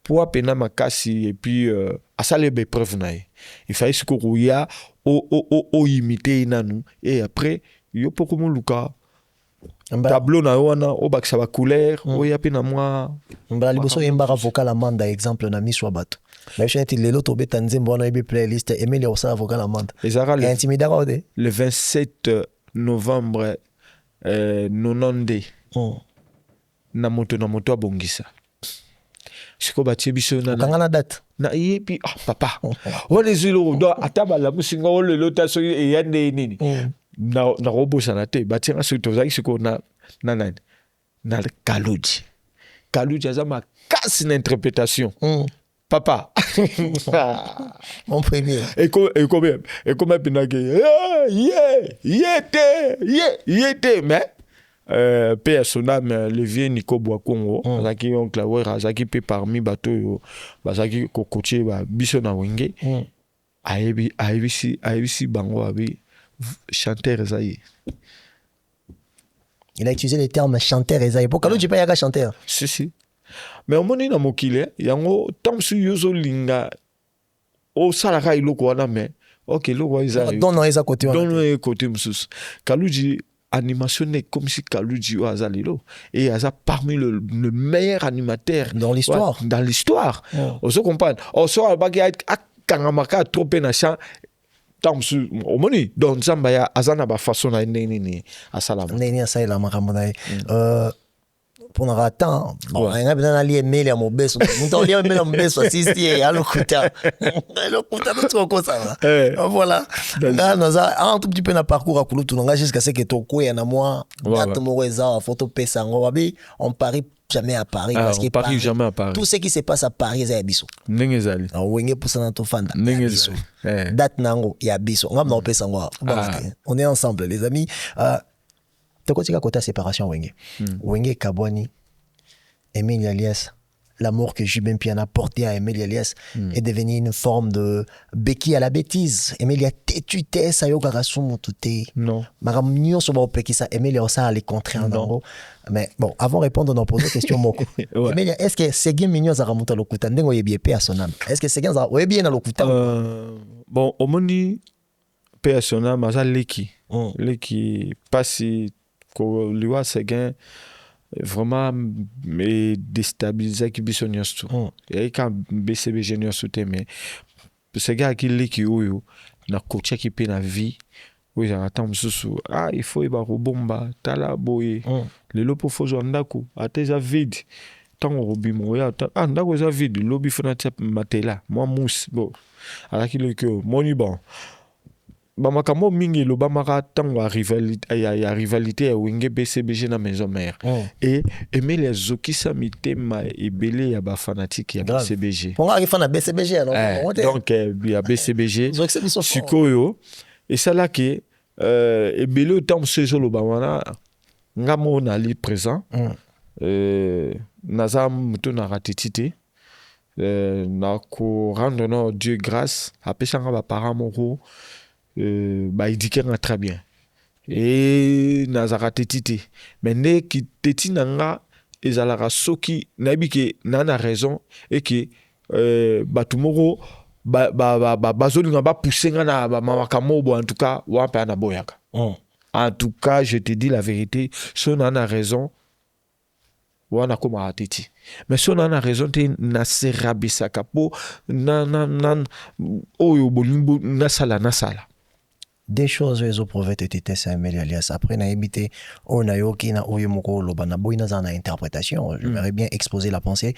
Pour Pena Makasi, et puis, à ça, les preuves naï. Il fallait se courir au imiter nanu et après yo poko mon luka tableau na wana au bak ça va couleur o ya pena moi mbala liboso yemba vocal amanda exemple na miswa bato mais je n'étais lelo to beta nzembo na ibi playlist Emile osa vocal amanda et intimidara ode le 27 novembre 90 na moto abongisa siko batie biso na kangana date na yepi papa on est zilo do ataba la musinga o le lota so e yande nini na robo sanate batia so to zaki siko na Kaluji azama casse une interprétation papa mon premier et comme pinake yete mais Père Sonam Levier Nico Boakongo Zaki oncle Wera Zaki pe parmi bateau Zaki kokoche ba biso na wenge ayebi bango abi chanteur Esaïe. Il a utilisé le terme chanteur Esaïe. Pour Kaluji pas yaga chanteur. Si. Mais au moni na mokile yango tamsu yozo linga o salaka iloko wana me ok loko eza don eza côté don côté mosusu Kaludji animation n'est comme si Kaludji oyo aza lelo et aza parmi le meilleur animateur dans l'histoire ozo comprendre so abaki akangamaka trop pe na champ tamsu omoni donc nzamba ya aza na bafaçon na nini asalama nini asalela makambo na ye mpona temps nga mpena nalia emeli ya mobeso moto olia emeli ya mobeso asisi ye alokuta tokosala voilà nga naza un tout petit peu na parcours akulutu nanga jusqu'à ce que tokwea na mwa date moko eza fo topesa yango babi on parie jamais à Paris parce que Paris jamais à Paris tout ce qui se passe à Paris eza ya biso ndenge ezali wenge pusana tofanda ndenge ezali date nango ya biso nga mna opesa yango on est ensemble les amis tokotika kota séparation wenge wenge kabwani Emile Alias l'amour que Jubin Piana a porté à Emile Alias est devenu une forme de béquille à la bêtise. Emile a têtu ça yo garasumu tuté non maram nyo so ba peki ça Emile ça les contrer en dango mais bon avant de répondre on pose question moko Emile est-ce que c'est bien mignon za ramuta lokuta ndengo yebie pe à son âme est-ce que c'est bien za yebie na lokuta bon omoni pe à son âme za leki pasi ko liwa c'est vraiment me déstabiliser qui biso nyonso et quand BCBG nyonso te mais ce gars qui leki oyo na coach qui pe na vie oui attends mususu il faut iba robomba tala boye lelo po fozo ndako ateza vide tango robimo ya ndako eza vide lobi fona tap matela moi mousse bon alaki leki moni bon bamakambo mingi lobamaka tango ya rivalité ya wenge BCBG na maison mère et aimer les zokisa mitema ebele ya ba fanatique ya BCBG on arrive na BCBG alors donc ya BCBG sikoyo et ça là que ebele autant sezo lobamana ngamo na li présent naza muto na ratitité na ko rendre no Dieu grâce apesanga ba parents moko éduqué très bien et nazaka tetite mais ne ki teti nanga ezalaka soki nayebi ke nana raison et que batumoko bazolinga bapousser nga na bamakambo bo en tout cas wampa na boyaka en tout cas je te dis la vérité so nana raison wana koma teti mais so nana raison te na serabisaka po na oyo bolimbo nasala des choses les prophètes étaient ça Emile Alias après na habité on a yoki na oyo moko loba na boina za na interprétation j'aimerais bien exposer la pensée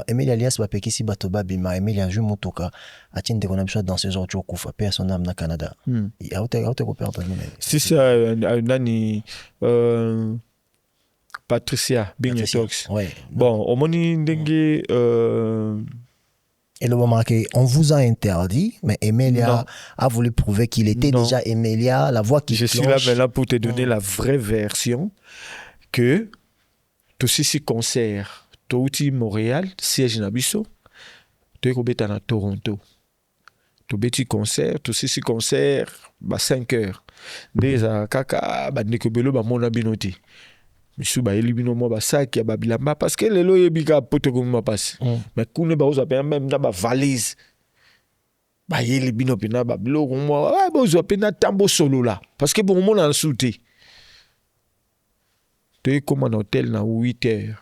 Emile Alias ba pekisi bato babima Emile a joué motoka atinde kona biso dans ces autres kufa pe son âme na Canada ya autre ko perdre si c'est nani Patricia Bignetox bon omoni ndenge et le moment on vous a interdit, mais Emelia a voulu prouver qu'il était déjà Emelia, la voix qui je suis là maintenant pour te donner la vraie version que tout ce concert, tout Montréal, siège Nabiso, tu es à Toronto. Tout petit concert, tout ce concert, 5 heures. Déjà, kaka, nekobelo ba mona binoti. Misu ba elibino mo ba sac ya ba bilamba parce que lelo yebika poto ko ma passe mais kune ba oza pe même na ba valise ba elibino pe na ba biloko mo ba oza pe na tambo solo là parce que bon mon en souté tu comme un hôtel na 8h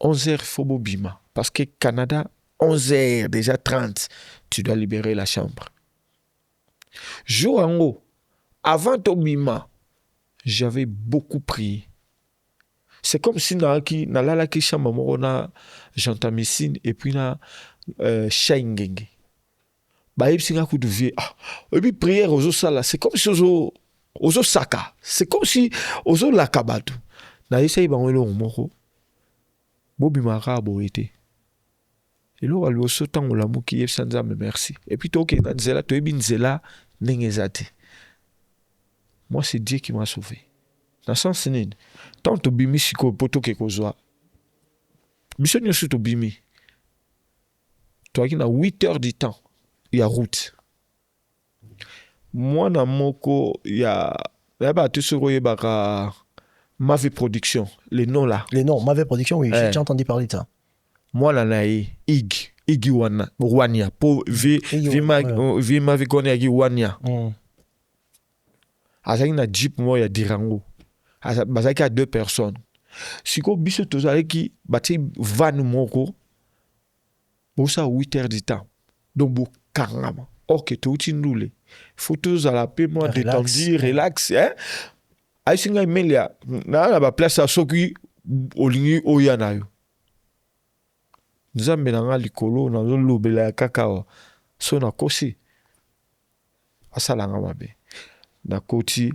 11h faut bobima parce que Canada 11h déjà 30 tu dois libérer la chambre jour en haut avant Tobima j'avais beaucoup prié. C'est comme si na la ki chamba moko na jantamicine et puis na shangenge. Ba yebsinga ku devie et puis prière ozo sala c'est comme si ozo saka. C'est comme si ozo lakabatu. Na essaye ba ngelo moko. Bobi mara boete. Et là le so tango la muki yebsanza me merci. Et puis toke na nzela to yebi nzela nengezate. Moi c'est Dieu qui m'a sauvé. Dans sens nini tant to bimi siko poto ke kozwa biso nyoso to bimi to aki na 8 heures du temps ya route moi na moko ya ba to soro yebaka Mavé Production les noms là les noms Mavé Production oui j'ai entendu parler de ça moi la nae ig igi wania po vima vikone agi wania azaki na jeep mo ya dirango bazaki à 2 personnes siko biso tozalaki bati van moko bosa 8 heures du temps donc bo kangama ok touti ndule photos à la paix moi détendu relax hein aisinga imelia na ba place à soki olingi oyana yo nzambe na nga likolo nazolobela ya kaka so nakosi asalanga mabe nakoti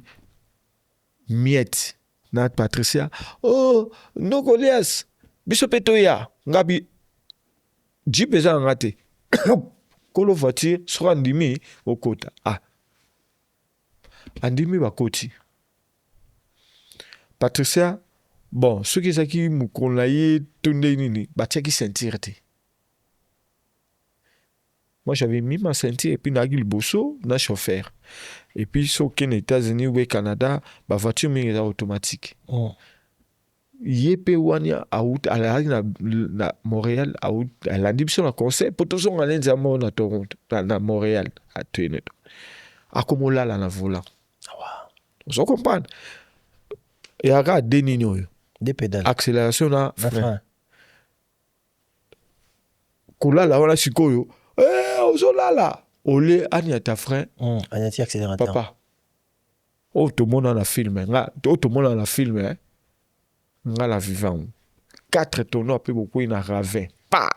miette na Patricia oh noko Elias biso pe toya ngabi jeep eza nga te kolo voiture sera ndimi okota andimi bakoti Patricia bon ceux qui saki mukona ye tonde nini batiaki ceinture te moi j'avais mis ma ceinture et puis nagi liboso na chauffeur et puis so ken États-Unis ou Canada ba voiture mingi eza automatique ye pe wania out ala na Montréal out alandi biso na concert poto nga lenza mo na Toronto na Montréal à Tene akomola la na volant on comprend et aga denini oyo des pédales accélération na frein kolala wana sikoyo ozolala ole anya ta frein anya accélérateur papa to mona na film nga to mona na film nga la vivant 4 tonneaux après beaucoup na ravin pa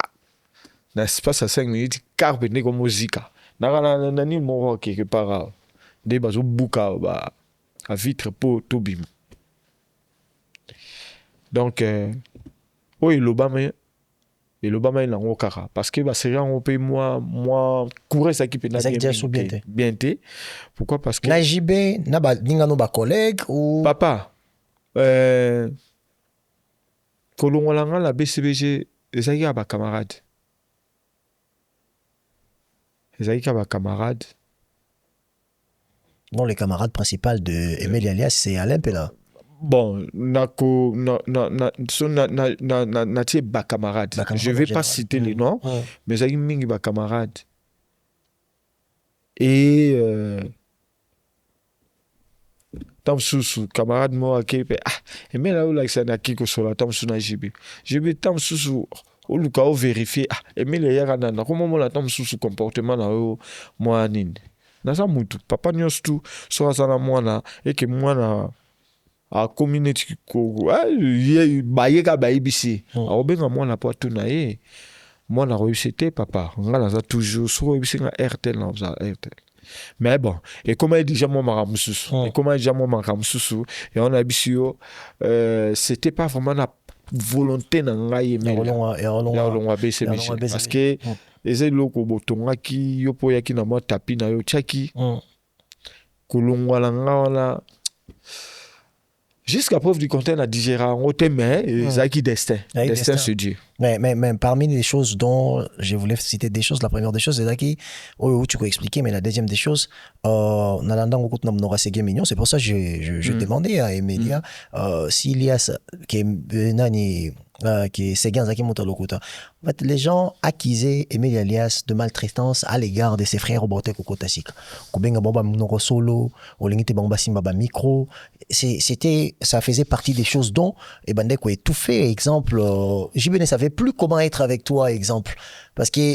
na espace à 5 minutes carbe ne comme musique na ni mo quelque part de bazo buka ba à vitre pour tout bim donc oui l'Obama il en kara parce que bah c'est on peut moi courir ça qui peut bien té pourquoi parce que na JB na ba ninga no ba collègue ou papa kolongolanga la BCBG ezaki ba camarade bon les camarades principaux de Emile Alias c'est Alain Pela. Bon, natie ba camarade. Je vais pas citer les noms, mais ça y mingi ba camarade. Et tam susu camarade mo akepe et mais là où là ça na kiko sur la tam su na jibi. Je vais tam susu au luka au vérifier et mais les yara na comment mo la tam susu comportement na moi nini. Na sa mutu papa nyostu so ça na mwana et que mwana a community ko bayeka bayibisi aobenga mwana po tuna ye mwana réussite papa ngala za toujours so bisinga RTL na za RTL mais bon et comment il dit jamais maramususu et comment il dit jamais maramususu et on a bisio c'était pas vraiment la volonté na ngai mais on BCBG parce que eza loko botonga ki yopo yaki na mo tapi na yo chaki kolongwa la ngala jusqu'à preuve du contraire, on a digéré en haut, mais Zaki destin. Destin se dit. Mais parmi les choses dont je voulais citer des choses, la première des choses, c'est Zaki, tu peux expliquer, mais la deuxième des choses, c'est pour ça que je demandais à Emilia s'il y a qui est Séguin Zaki Motalokuta. En fait, les gens accusaient Emile Alias de maltraitance à l'égard de ses frères Robotek Kokotasik. Kubenga Bamba Mnoro Solo, Olingite Bamba Simba Micro. Ça faisait partie des choses dont Bandeko étouffé. Exemple, JB ne savait plus comment être avec toi, exemple. Parce que,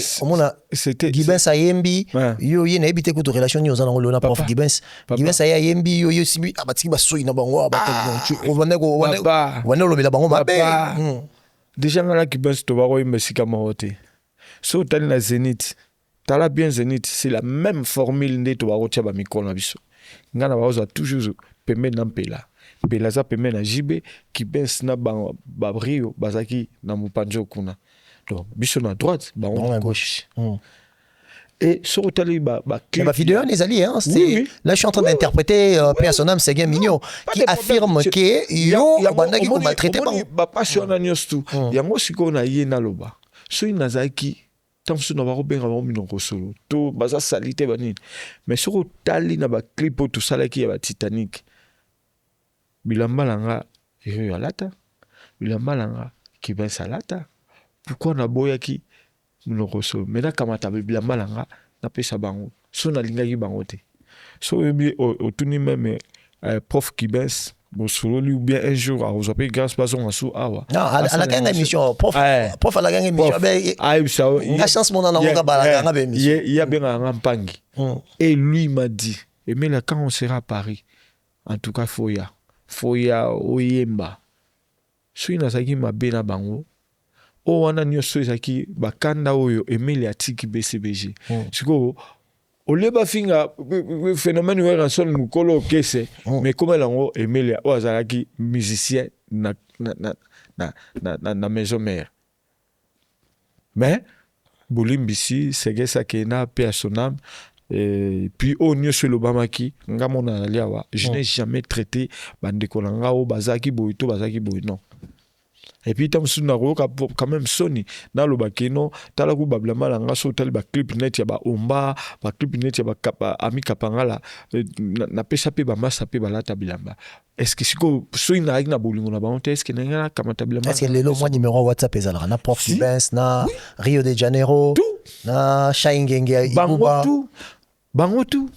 c'était Gibens Ayembi, yo y n'a habité que de relation ni aux ans on a prof Gibens. Gibens Ayembi, yo sibi, abatiki basoui na bango, déjà là qui pense to baro imesika mahote so tali na Zénith tala bien Zénith c'est la même formule nde to baro tia ba mikolo na biso ngana baoza toujours pembe na mpela pela za pembe na JB qui pense na ba brio bazaki na mupanjo kuna donc biso na droite ba on à gauche et sur tali ba vidéo les alliés hein oui. Là je suis en train d'interpréter personnage Séguin Mignon qui affirme que yo bandaki ko maltraiter ba passion na nyostu yango siko na ye na loba so inazaki tamsu na ba robenga ba mino ko solo to baza salite banini mais sur tali na ba clip tout salaki ya ba Titanic bilamba langa yo alata bilamba langa ki ben salata pourquoi na boyaki monoko so maintenant kamata bilamba langa na pesa bango so na lingaki bango te so otuni même prof Kibes bosololi ou bien un jour a ozope grâce pas on asu awa non à la gang émission prof à la gang émission la chance mon na ngoka bala nga émission il y a bien un mpangi et lui m'a dit mais là quand on sera à Paris en tout cas foya oyemba so ina saki mabena bango o wana nyoso ezaki bakanda oyo Emile atiki BCBG siko oleba finga phénomène wa ranson mukolo kese mais comme lango Emile o azalaki musicien na maison mère mais bolimbisi segesa kena personam et puis au nyoso lobamaki ngamona aliawa je n'ai jamais traité bandeko langa o bazaki boito bazaki boy non. Et puis tam suna quand même Sony na lo bakeno tala ku bablama langa so tali ba clip net ya ba omba ba clip net ya ba ami kapangala na pesa pe ba masa pe ba lata bilamba est-ce que siko so ina na bolingo na ba honte est-ce que na kamata bilamba est-ce que le moi numéro WhatsApp ezala na prof Benz na Rio de Janeiro na Shaingenge Ibuba bango tout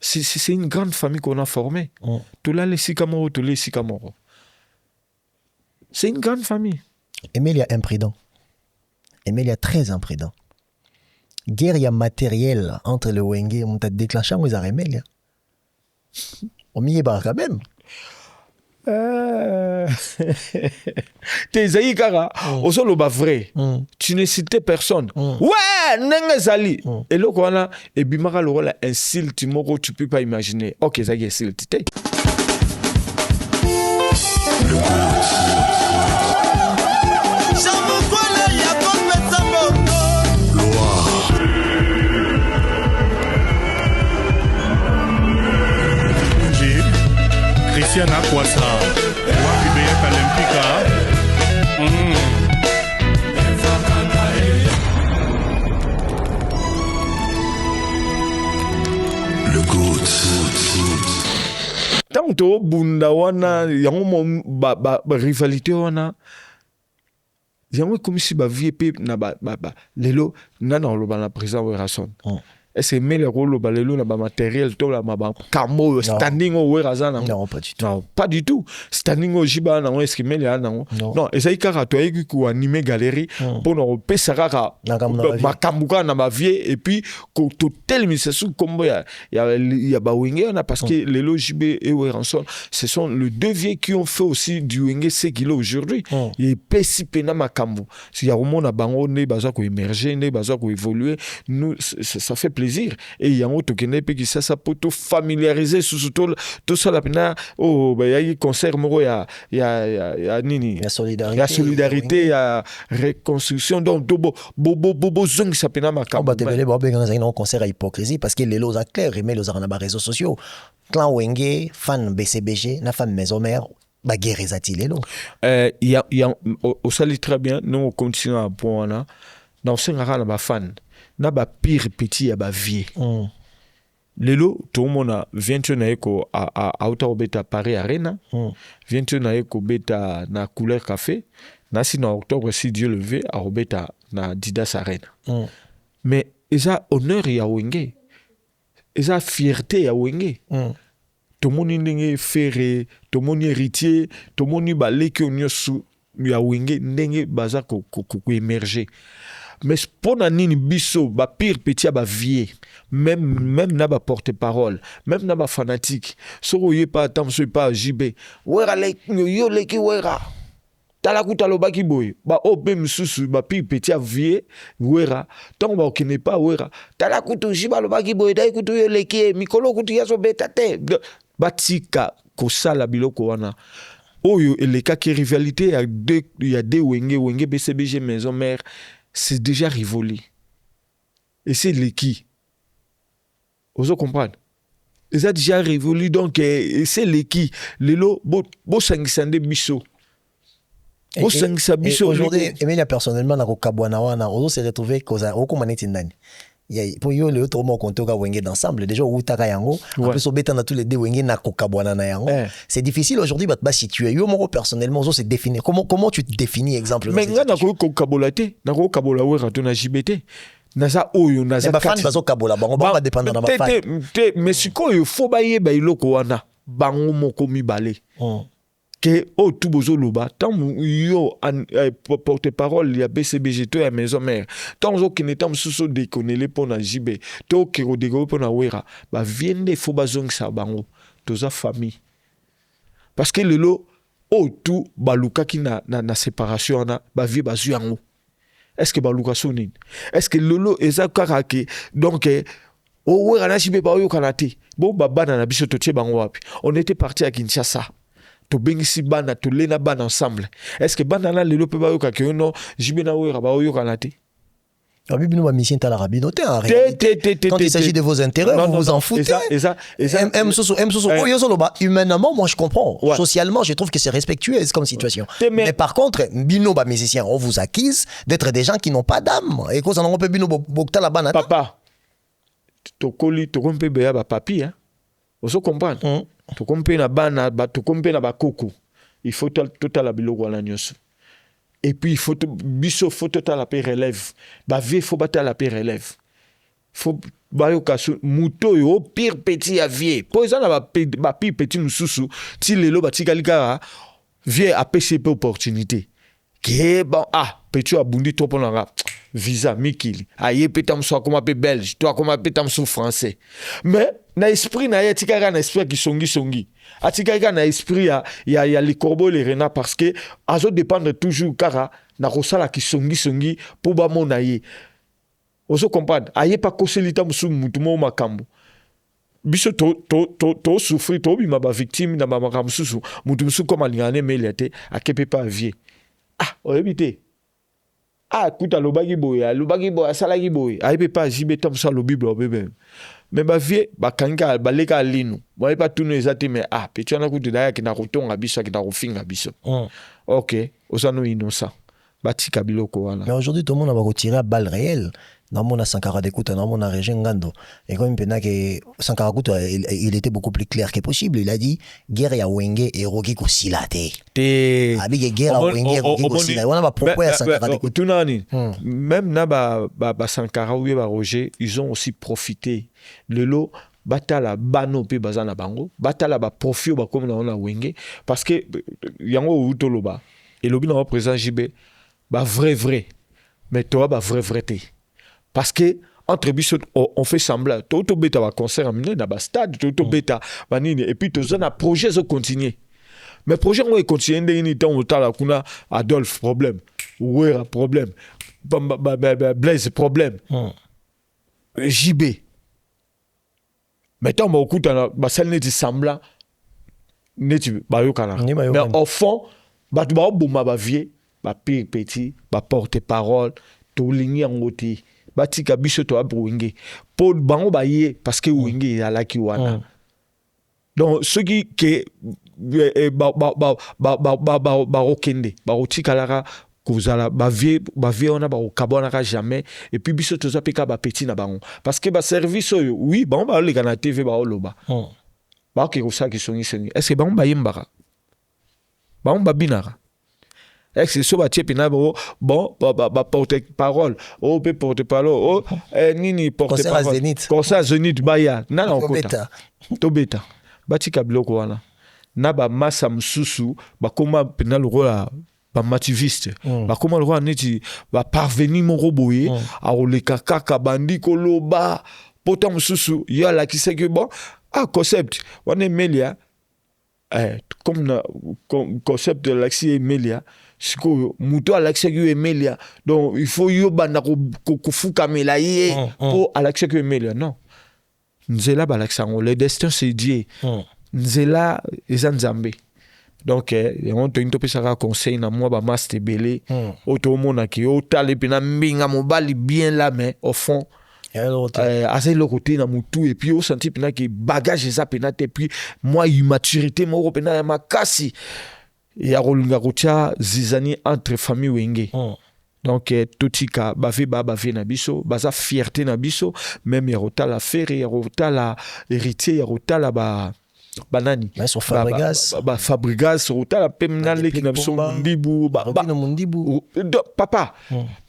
c'est une grande famille qu'on a formée. Les Sikamoro. C'est une grande famille. Emilia imprudent. Emilia très imprudent. Guerre matérielle entre le Wenge, on t'a déclenché aux Emilia. On m'y est quand même. Tes aïkara, au sol au bas vrai. Tu ne citais personne. Ouais, n'engazali. Et là, voilà, et bimara le rôle insulte, moro, tu peux pas imaginer. Ok, ça y est, c'est le titre. Christian Akwasa, wapi Beyata Lempika. Le GOAT. Tanto bunda wana yango ba rivalité wana yango comme si ba vie pe na ba lelo na lo ba na président Werason. Est-ce que le rôle balelo na ba matériel to la ba camo standing au Werazana? Non, pas du tout. Non, pas du tout. Standing au Jiba na est-ce que mele ana non, ezai kara to eki ku animer galerie pour no pesa kaka makambuka na ba vie et puis ko to tel mise sous combo ya ba wenge na parce que les JB et Weranson ce sont les deux vieux qui ont fait aussi du wenge ce qu'il est aujourd'hui. Et pesi pena makambu. Si ya romona bango ne baza ko émerger ne baza ko évoluer nous ça fait plaisir et il y a un autre qui n'est pas qui ça pour tout familiariser sous tout ça la pena oh bah il y a concert moro il y a nini la solidarité il y a reconstruction donc bobo zong ça pena makambu bah tebele bobe dans un concert à hypocrisie parce que les lots à clair et mais los na réseaux sociaux clan Wenge fan BCBG na fan maison mère bah guerre ezatile lo il y a au sali très bien nous on continue à point dans sengara na ba fan na ba pire petit ya ba vie lelo tout le monde vient na eko a auto beta Paris Arena vient na eko beta na couleur café na si na octobre si Dieu le veut a beta na Didas Arena mais eza honneur ya Wenge eza fierté ya Wenge tout le monde ndenge ferré tout le monde héritier tout le monde ba leki onyosu ya Wenge ndenge baza ko émerger. Mais pour nini biso ba pire petit ba vie même na ba porte-parole même na ba fanatique so yé pas tant so pas JB wera le yo leki wera tala kutalo baki boy ba ope msusu ba pire petit a vie wera tant ba okene pas wera tala kutu jiba lo baki boy dai kutu yo leki mikolo kutu yaso beta te batika ko sala biloko wana oyo eleka ki rivalité il y a deux Wenge BCBG maison mère c'est déjà révolu. Et c'est l'équipe. Vous comprenez? C'est déjà révolu, donc c'est l'équipe. Les lots, beau sangisande biso. Beau sangisande biso. Aujourd'hui, Emilia personnellement, na Kabwana wana, on s'est retrouvé au Komaneti Nani. pour yo le autre mot compte ka wenge d'ensemble déjà ou taka yango en plus obeta na tous les deux wenge na kokabwana na yango c'est difficile aujourd'hui ba situer yo mo personnellement c'est définir comment tu te définis exemple mais nga na kokabolate na kokabola we rato na JBT naza oyo naza ba fan bazo kabola bango ba dépendre na ba fan mais sikoyo faut ba yeba iloko wana bango moko mibale que au tout bozo loba tant yo porte-parole ya BCBG to ya maison mère tant zo kinetam suso déconner pour na JB to kero dego pour na wera ba viende faut bazong sa bango toza famille parce que lelo au tout baluka ki na séparation na ba vie bazu yango est-ce que baluka sonine est-ce que lolo eza karake donc o wera na JB ba yo kanate bo baba na biso to tie bango wapi on était parti à Kinshasa to bengisi bana to lena bana ensemble est-ce que bana na lelo pe ba yo ka ke no JB na wera ba yo kanate Rabbi nous mission ta la rabino quand il s'agit de vos intérêts vous vous en foutez humainement moi je comprends socialement je trouve que c'est respectueux comme situation mais par contre bino ba musicien on vous accuse d'être des gens qui n'ont pas d'âme et cause on peut bino bokta la bana papa to koli to kompe be ba papi hein on comprendre to kompe na bana ba to kompe na ba koko il faut total la biloko na nyoso. Et puis, il faut biso faut total la paix relève. Bah, vie faut battre la paix relève. Faut bayo kasu muto yo pire petit à vie. Pour ça na ba pire petit mususu ti lelo ba ti kalika vie a PCP opportunité. Que bon petit abundi trop pour na visa mikili. Aye petam so comme appel belge, toi comme petam so français. Mais na esprit na ya tikaka na esprit qui songi. Atikaka na esprit ya les corbeaux les renards parce que azo dépendre toujours kara na rosala ki songi pour ba mona ye. Oso comprendre aye pas koselita musu mutumo makambo. Biso to souffrir to bima ba victime na ba makambo susu mutu musu comme alingane melete akepe pas vie. Oyebite. Kuta lobagi boy asalagi boy aye pas jibe tam sa lobible obebe. Mais ba vie ba kanga ba leka linu moi pas tout nous ati mais petit na kutu daya ki na kotonga biso ki na kofinga biso OK osano innocent batika biloko wana mais aujourd'hui tout le monde va retirer à balle réelle dans mon Sankara d'écoute dans mon région Ngando et comme pena que Sankara Kutu il était beaucoup plus clair que possible il a dit guerre ya wenge et roki ko silate abi guerre wenge roki ko silate wana ba pourquoi Sankara d'écoute tunani même na ba Sankara ou ba Roger ils ont aussi profité le lot batala bano pe bazana bango batala ba profit ba comme na wenge parce que yango utoloba et lobi na représente JB ba vrai mais toi ba vrai té parce que entre bisous on fait semblant to beta va concert amené na ba stade to beta banini et puis to zona projet zo continuer mais projet on continuer ndeni temps otala kuna Adolphe problème Ouera problème Blaise problème JB mais tant beaucoup dans ba salle net semblant net ba yokana mais au fond ba tu ba boma ba vie ba pire petit ba porte-parole to ligni ngoti batika biso to abwenge pour bango ba yé parce que wenge ala ki wana donc ceux qui ba okende ba otika lara kozala ba vie on a ba okabona ka jamais et puis biso to zapeka ba petit na bango parce que ba service oui bango ba le kana TV ba oloba ba ke ko sa ki songi est-ce que bango ba yembara bango ba binara est-ce que so ba tchepina bon porte-parole porte-parole nini porte-parole concert Zénith baya na okota to beta batika biloko wana na ba massa mususu ba koma pena le rôle ba mativiste ba koma le rôle neti ba parvenir mon roboye a oleka kaka bandi koloba pota mususu ya la ki c'est que bon concept wana Melia comme na concept de l'axi Emelia siko muto alaxia ku Emelia donc il faut yo bana ko fuka melaye pour alaxia ku Emelia non nzela balaxia le destin c'est Dieu nzela ezanzambe donc on te into pesaka conseil na moi ba master belé auto mona ki o tale pina mbinga mobali bien là mais au fond assez le côté na mutu et puis au senti pina ki bagage ça pina et puis moi immaturité mo pina ma kasi et a rolinga rotia zizani entre famille wenge Donc totika bave na biso baza fierté na biso même ya rotala fere ya rotala héritier ya rotala banani sur Fabregas Fabregas rotala pemnale ki na biso mundibu papa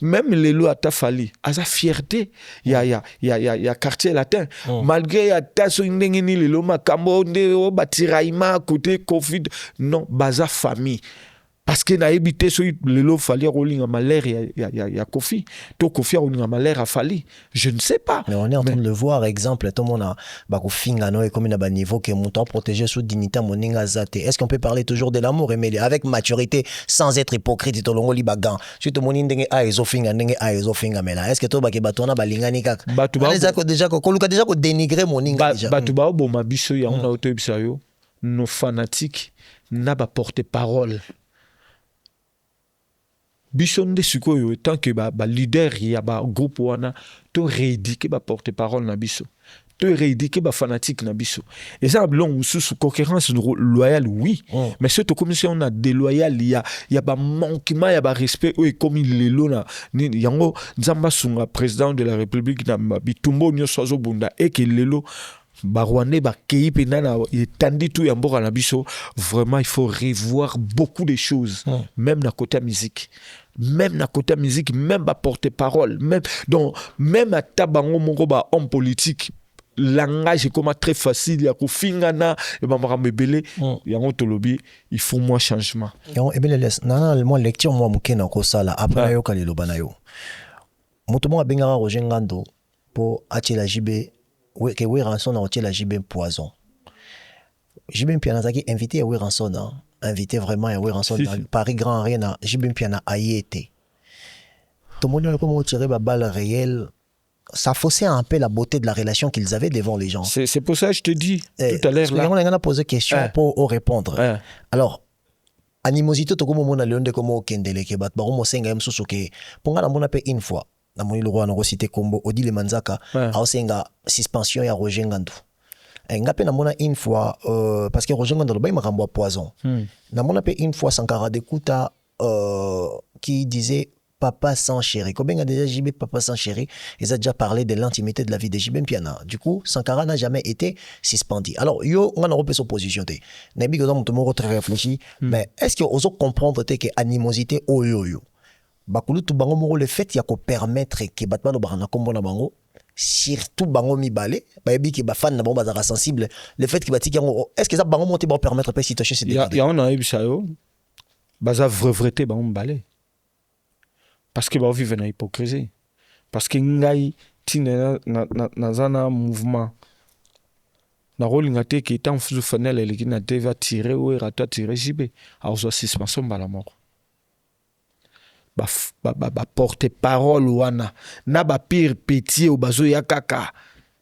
même lelo atafali aza fierté ya quartier latin malgré ya taso ndenge ni lelo makambo nde batiraima côté covid non baza famille. Parce que na habité so lelo fali rolinga malère ya Kofi to Kofi rolinga malère a fali je ne sais pas mais on est en train de le voir exemple tout le monde a ko finga no et comme na ba niveau que mon temps protéger sous dignité moninga zate est-ce qu'on peut parler toujours de l'amour et avec maturité sans être hypocrite to longo libagan surtout moni ndenge a ezo finga mais là est-ce que to ba ke batona balingani kaka batu ba déjà ko luka déjà ko dénigrer moninga déjà batu ba bo mabiso ya on a auto bisayo nos fanatiques n'a pas porté parole. Bishonde sikoyo tant que leader ya groupe wana to réédiquer porte parole na biso to réédiquer fanatique na biso et ça blon sous concurrence loyale oui mais surtout comme si on a déloyal il y a manquement il y a respect et comme il est là yango nzamba sunga président de la République na bitumbo nyo sozo bunda et que lelo Barwane kei penana tandi tout yamboka na biso vraiment il faut revoir beaucoup de choses même na côté musique même porter parole même donc même à tabango moko ba homme politique langage est comme très facile ya ko fingana et ba mebele yango tolobi il faut moins changement yango ebele les nana moi lecture moi mukena ko sala après yo kalelo banayo mutu mo abengaka Roger Ngando po achela jibe que Weranson a retiré la JB Poison. JB Pianazaki invité à Weranson, invité vraiment à Weranson dans Paris Grand Arena. JB Piana a y été. Tout le monde a comment tirer la balle réelle. Ça faussait un peu la beauté de la relation qu'ils avaient devant les gens. C'est pour ça que je te dis tout à l'heure là. On a posé question pour répondre. Alors, animosité to comme on a leonde comme au kendele ke bat baromo senga msusu ke ponga na mona pe une fois. Na moni le roi na cité Kombo Odile Manzaka a osenga suspension ya Roger Ngando ngape na mona une fois parce que Roger Ngando ba makambo poison na mona pe une fois Sankara Dekuta qui disait papa sans chéri combien a déjà JB papa sans chéri ils ont déjà parlé de l'intimité de la vie de JB Piana du coup Sankara n'a jamais été suspendu alors yo on a repris son position na bi que dans mon très réfléchi mais est-ce que oso comprendre que animosité oyoyo bakulu tu bango moko le fait ya ko permettre que batmano barana kombo na bango surtout bango mibale bayebi ke ba fan na bango bazaka sensible le fait que batiki yango est-ce que ça bango monter ba permettre pas situation c'est ya on a ebisa yo baza vrai bango mibale parce que ba vivre na hypocrisie parce que ngai tina na zana mouvement na rolinga te ke tant fuzu fanel le kina te va tirer ou rata tirer JB a ozo suspension bala moko porte parole wana na ba pire petit au bazo ya kaka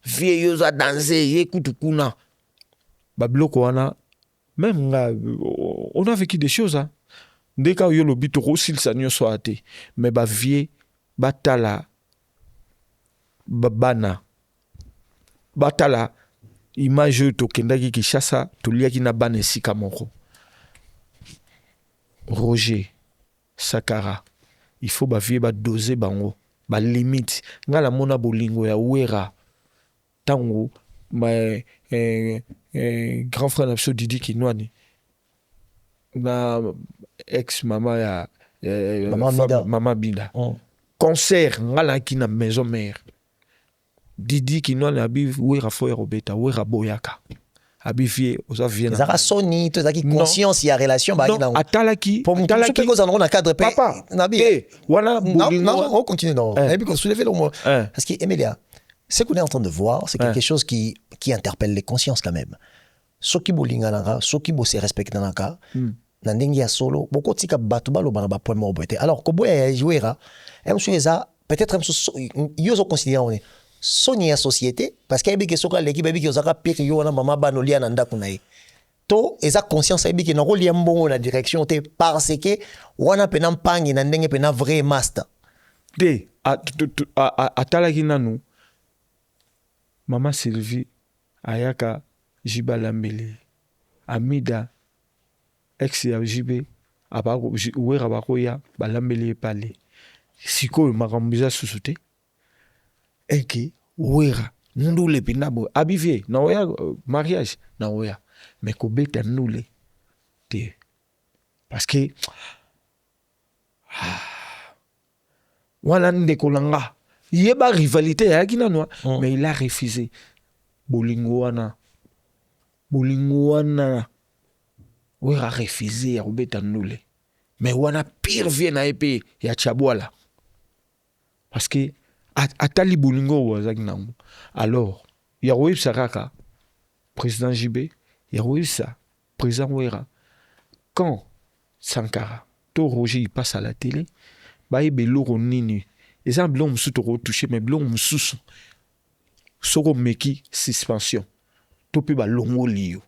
vieux za danser écoute kuna ba bloko wana même nga on a vécu des choses hein ndeka yo lobi to rosil sanyo so ate mais ba vieux batala babana batala image to kendaki Kinshasa to liaki na bana sika moko Roger Sakara il faut bavie ba doser bango ba limite ngala mona bolingo ya wera tango ma grand frère absolu Didi Kinwani na ex mama ya mama Bida concert ngala ki na maison mère Didi Kinwani abi wera fo robeta wera boyaka abivie oza viena zaka soni to zaki conscience ya relation ba non atalaki pour que ça na cadre papa nabi voilà non on continue non et puis qu'on soulève le mot parce que Emilia ce qu'on est en train de voir c'est quelque chose qui interpelle les consciences quand même soki bolinga nanga soki bo se respecte nanga na ndenge ya solo boko tika batu balo bana ba point mobote alors ko boya jouera ça peut-être yo so considérer on est Sony ya société parce qu'il y a des soka l'équipe qui osaka pire yo na mama banolia na ndako na ye to eza conscience ebi ki na ko liambongo na direction te parce que wana pena mpangi na ndenge pena vrai master de atalaki nanu mama Sylvie ayaka jibalambele amida ex ya jibe abako wera bako ya balambele pale sikoyo makambo eza susu te eke wera ndule mpenza boye abivie na oya mariage na oya me kobeta ndule te parce que wana ndeko na nga yeba rivalité yaki nano mais il a refusé bolingo wana wera refusé ya kobeta ndule mais wana pire vie na ye mpe ya chabwala parce que atali bolingo oyo azaki nango alors ya koyebisa kaka président JB ya koyebisa président wera quand Sankara to Roger il passe à la télé bayeba eloko nini eza biloko mosusu tokotouche mais biloko mosusu soko meki suspension to mpe balongoli yo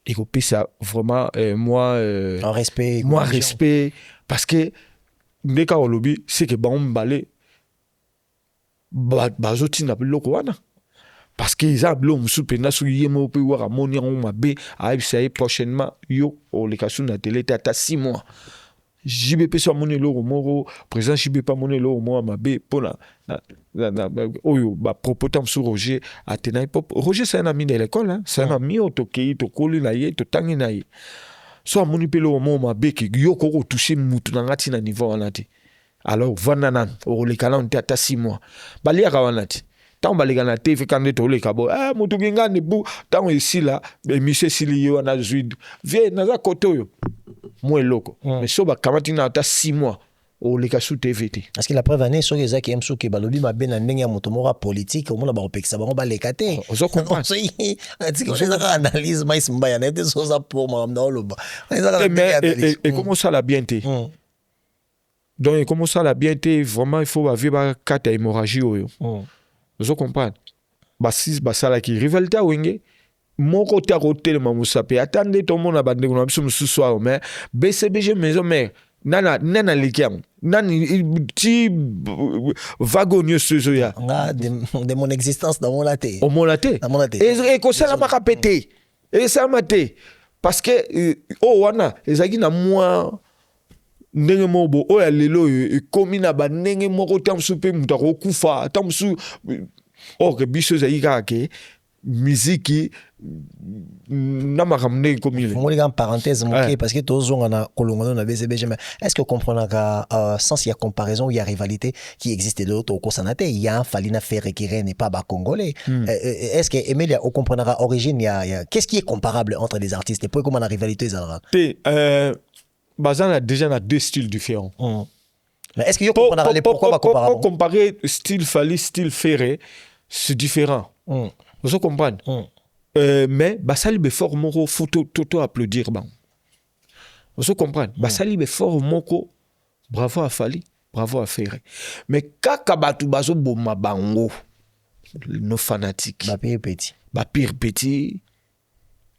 ekopesa vraiment moi respect parce que ndeka olobi c'est que bango mibale bazotinda biloko wana parce que eza biloko mosusu mpenza soki ye moko mpe waka moni yango mabe ayebisa ye prochainement yo oleka su na tele te ata 6 mois JB mpe so amoni eloko moko président JB mpe amoni eloko moko mabe mpona oyo bapropos mosusu Roger atenai Roger c'est un ami de l'école c'est un ami oyo tokei tokoli na ye totangi na ye so amoni mpe eloko moko mabe ke yo kokotouche mutu na nga ntina niveau wana te alors vanda nanu okoleka nanu te ata 6 mois baliaka wana te ntango baleka na te fe kande toleka bo motu kinga nebu ntango esila émission esili ye wana zwi vie naza kote oyo mo eloko mais so bakamati na ata 6 mois oleka su TV te parce que la preuve année soki ezaki ye mosuki balobi mabe na ndenge ya moto moko politique omona bakopekisa bango baleka te ozo comprendre ezaka analyse mais mbaya na ete soza pour makambo na oloba et comment ça la bien te donc et comment ça la bien te vraiment il faut bavie bakata hémorragie oyo ozo comprendre basis basalaki rivalité awenge moko te akotelema mosape ata nde tomona bandeko na biso mosusu ayo mais BCBG maison mère nana leki yango nani ti vague nyonso ezoya de mon existence namona te omona te ekosalamaka mpe te esalama te parce que oyo wana ezalaki na mwa ndenge moko bo oyo ya lelo oyo ekomi na bandenge moko ta mosusu mpe moto akokufa ata mosusu orke biso ezalaki kaka ke miziki na makambo ndenge ekomi ngoli ka parenthèse moke parce que tozonga na kolongono na BCBG mais est-ce que comprendre ka sens il y a comparaison il y a rivalité qui existe de l'autre au Kosana te il y a un Falina Ferre qui n'est pas congolais est-ce que Emilia au comprendre origine il y a qu'est-ce qui est comparable entre les artistes et pour comment la rivalité ça Bazan a déjà deux styles différents. Mais est-ce que vous pourquoi pas comparer style Fali, style Ferré, c'est différent. Vous comprenez? Mais Basali be fort moko photo applaudir bang. Vous comprenez? Basali be fort moko bravo à Fali, bravo à Ferré. Mais kaka batu bazo boma bango nos fanatiques. Ba pire petit.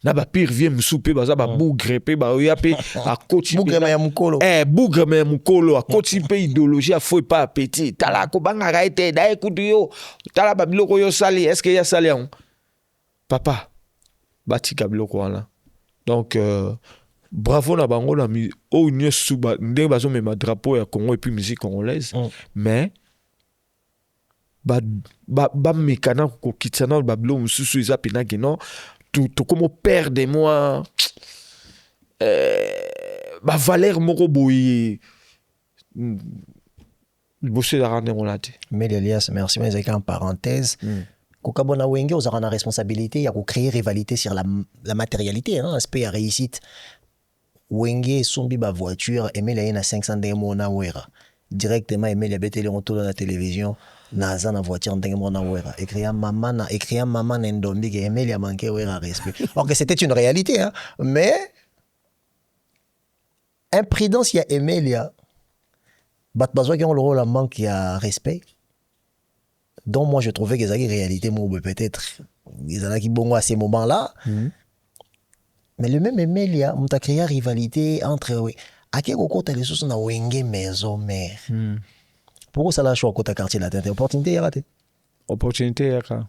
Na ba pire vie msupe baza ba bougre pe ba oya pe a coach bougre ya mukolo bougre ya mukolo a coach pe idéologie a foi pas petit tala ko banga ga ete da écoute yo tala ba biloko yo sali est-ce que ya sali on papa batika biloko wana donc bravo na bango na mi o nyesu ba ndenge bazo mema drapeau ya Congo et puis musique congolaise mais ba mekana ko kitsana ba biloko mususu eza pena que non tout comme père de moi ba valeur moko boye bosser la rendre on late mais Elias merci mais avec en parenthèse kokabona wenge aux a responsabilité il y a créer rivalité sur la matérialité hein aspect à réussite wenge sombi ba voiture Emile y na 500 demo na wera directement Emile beteli on tourne la télévision naza na voiture ndenge mona wera écrire maman na ndombi que Emile a manqué wera respect alors que c'était une réalité hein mais imprudence il y a Emilia bat besoin qu'on le rôle manque il y a respect donc moi je trouvais que ça une réalité moi peut-être ils en qui bon à ces moments-là mais le même Emilia on t'a créé rivalité entre oui à quel côté les choses na wenge maison mère pourquoi ça l'a choix côté quartier latin opportunité y a raté opportunité y a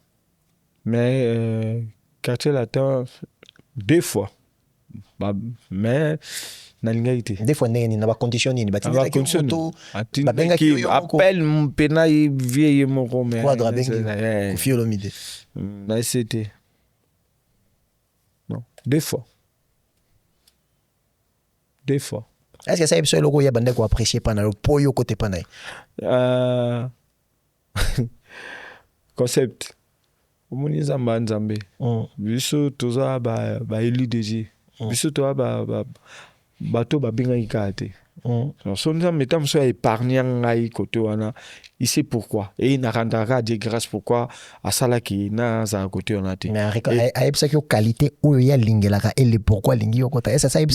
mais quartier latin des fois bah, mais nalingai te des fois ndenge nini na bacondition nini batindelaki moto babengaki yo appel mpena ye vie ye moko mais quadra bengi Koffi Olomide na c'était non des fois est-ce que ça yebso eloko ya bande ko apprécier pana le poyo côté pana concept omoni nzambe biso toza ba élu DG biso toza bato babengaki kaka te so nzambe ntango mosusu aépargne ngai kote wana il sait pourquoi et nakandaka adie grâce pourquoi asalaki nazala kote wana te ayebisaki yo qualité oyo ye alingelaka ele pourquoi alingi yo kota ça mais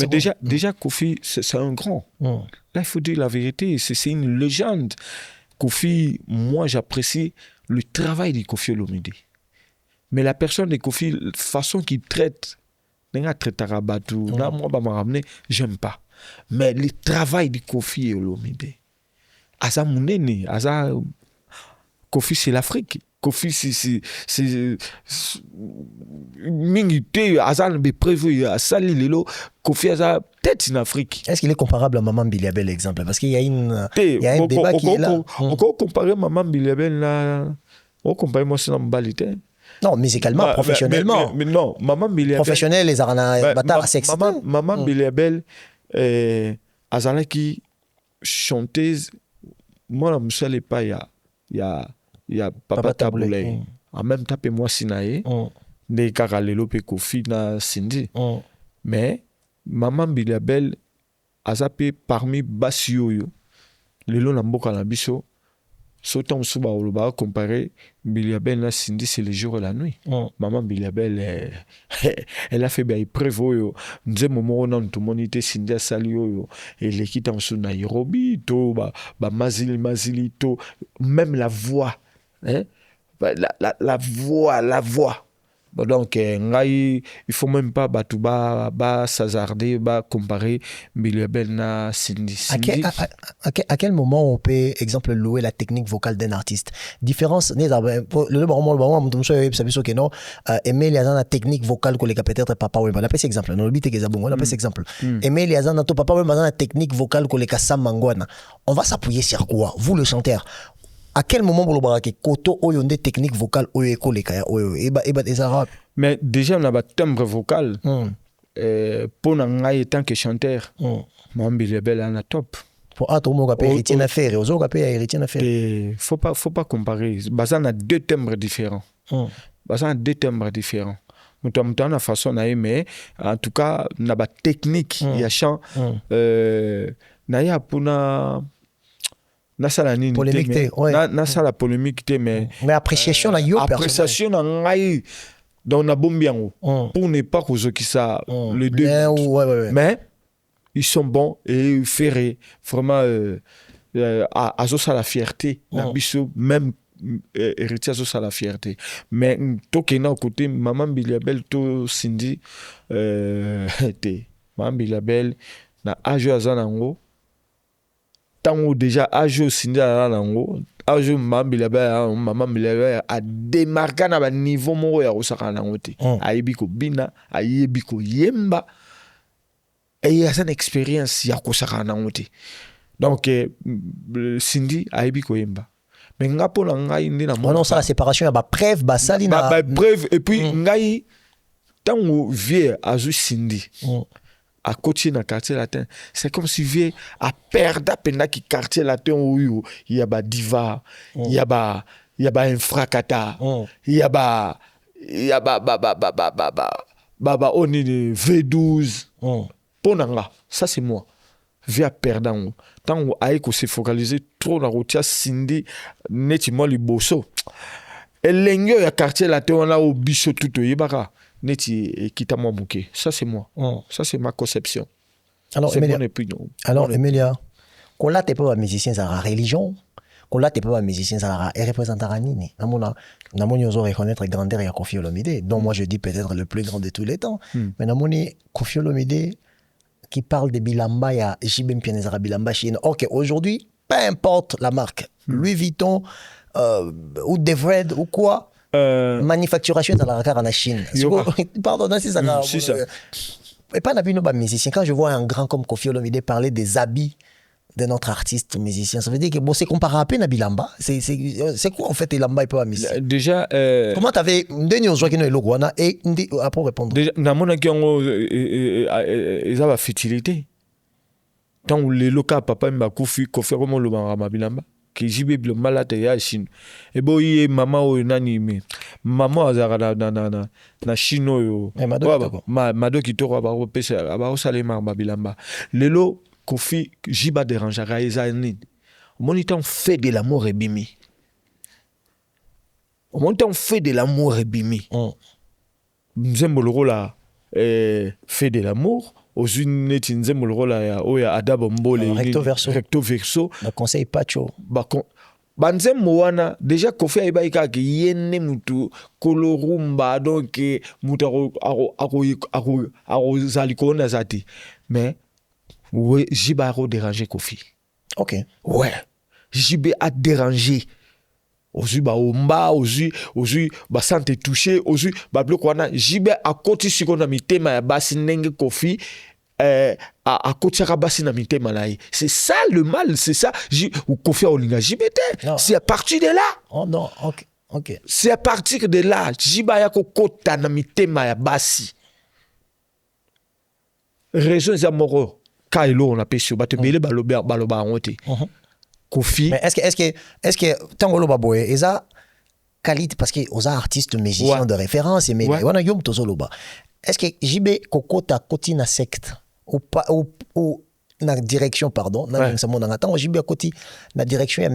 déjà Koffi c'est un grand là il faut dire la vérité c'est une légende Koffi moi j'apprécie le travail de Koffi Olomide mais la personne de Koffi façon qu'il traite n'enga traitera batou na moi ba m'a ramené j'aime pas mais le travail de Koffi Olomide asa munene asa Koffi c'est l'Afrique Koffi c'est mingité asa be prévu asali lelo Koffi asa peut-être en Afrique. Est-ce qu'il est comparable à Maman Biliabel exemple parce qu'il y a un débat qui est là on comparer Maman Biliabel là on comparer moi c'est dans Mbalité. Non, musicalement, professionnellement. Mais non, Maman Biliabel. Professionnel, les arana bata sexe. Maman Biliabel, azalaki chanteuse. Moi, je ne sais pas, il y a Papa Taboulay. En même temps, moi, Sinaé. Ne Karalelo pe Koffi na Cindy. Mais Maman Biliabel, azapé parmi Bassioyo. Lelo na mboka na biso. Sautant sous Baoloba, comparé Biliabel na Cindy, c'est le jour et la nuit. Maman Biliabel, elle a fait bien prévu. Nous avons moment tout le monde était Cindy à Salio et l'équipe en sous Nairobi, to Mazili, to même la voix, hein? La voix. Bon, donc, il faut même pas s'hasarder, comparer Biliabel na Cindy. À quel moment on peut, exemple, louer la technique vocale d'un artiste? Différence, le moment où je que non, aimer les la technique vocale que les peut-être papa ou pas. C'est exemple. Non, le but est que on appelle exemple. Aimer les na to papa ou la technique vocale que les Kassamangwana. On va s'appuyer sur quoi? Vous le chanteur. À quel moment vous le koto oyo des techniques vocales oyo ekoleka oyo eba ezara? Mais déjà on a un timbre vocal pour ngai tant que chanteur Maman Biliabel est top pour tout le monde peut héritier d'affaires aux autres peut héritier d'affaires faut pas comparer bazan a deux timbres différents mutu na façon na mais en tout cas na ba technique ya chant na ya puna na sala nini polémique na sala polémique mais appréciation na yo appréciation na ngai donc na bombiango pour ne pas que ça les deux mais ils sont bons et ferrés vraiment azo ça la fierté na biso même héritier azo ça la fierté mais tokena côté Maman Biliabel to Cindy té Maman Biliabel na ajo azanango tango déjà ajo Cindy azanango ajo Maman Biliabel a démarqué na ba niveau moko ya kosaka nango te ayebi ko bina ayebi ko yemba et il y a une expérience ya kosaka nango te donc Cindy ayebi ko yemba mais ngapo na ngai ndina mo non ça la séparation ya ba preuve ba sali na ba preuve et puis ngai tango vieux azu Cindy à côté dans quartier latin c'est comme si vieux a perdu pendant qui quartier latin où il y a ba diva il y a ba infracata il y a ba on est de V12 ponanga ça c'est moi vieux perdant tant aiko se focaliser trop na rotia Cindy netiment liboso elengyo ya quartier latin on a au biso tout yebaka neti kita moi muke ça c'est moi ça c'est ma conception alors Emilia kola te pas musicien ça la religion kola te pas musicien ça la représentera nini namoni ozo reconnaître grandeur ya Koffi Olomide dont moi je dis peut-être le plus grand de tous les temps mais namoni Koffi Olomide qui parle de bilamba ya jibem pianezara bilamba chine ok aujourd'hui peu importe la marque Louis Vuitton ou Devred ou quoi manufacturation dans la en Chine. Pardon, c'est ça. Et pas n'abîme pas musicien. Quand je vois un grand comme Kofi Olomide parler des habits de notre artiste musicien, ça veut dire que bon, c'est comparé à peine à Bilamba. C'est quoi en fait Ilamba et pas musicien? Déjà. Comment t'avais Ndeni Ozwa qui est le Rwanda et après répondre. Déjà, namona qui ont ils avaient fertilité. Tant où les locaux papa m'a Kofi comme le Rama Bilamba. Qui jibe le malade ya Chine. Et bon y maman o nani me. Maman azara na Chino yo. Mado qui toro ba pese ba osale ma Bilamba. Lelo Kofi jiba déranger raisa ni. Au moniteur fait de l'amour et bimi. Au moniteur fait de l'amour et bimi. Nzembo le rôle fait de l'amour. Aux unes nzembo le rôle ya adabo mbole recto verso. Le conseil pacho. Banzembo wana déjà Kofi aiba ikaki yene mutu kolorumba donc mutu aro zalikona zati. Mais ouais, Jiba a dérangé Kofi. Ok. Ouais. Jiba a dérangé. Ozu ba omba, ozu ba sante touché, ozu ba bloc wana Jiba a côté sur qu'on a mis tema ya basi nenge Kofi a côté ya basi na mitema là. C'est ça le mal, c'est ça. Ou Kofi olinga Jibete. C'est à partir de là. Oh non, OK. OK. C'est à partir de là Jiba ya ko kota na mitema ya basi. Raison za moro. Kailo on appelle sur batebele baloba ngote. Kofi. Mais est-ce que tangolo baboye eza qualité parce que aux artistes musiciens de référence et mais wana yom tozoloba. Est-ce que JB kokota koti na secte ou na direction pardon na ça mon attend JB koti na direction ya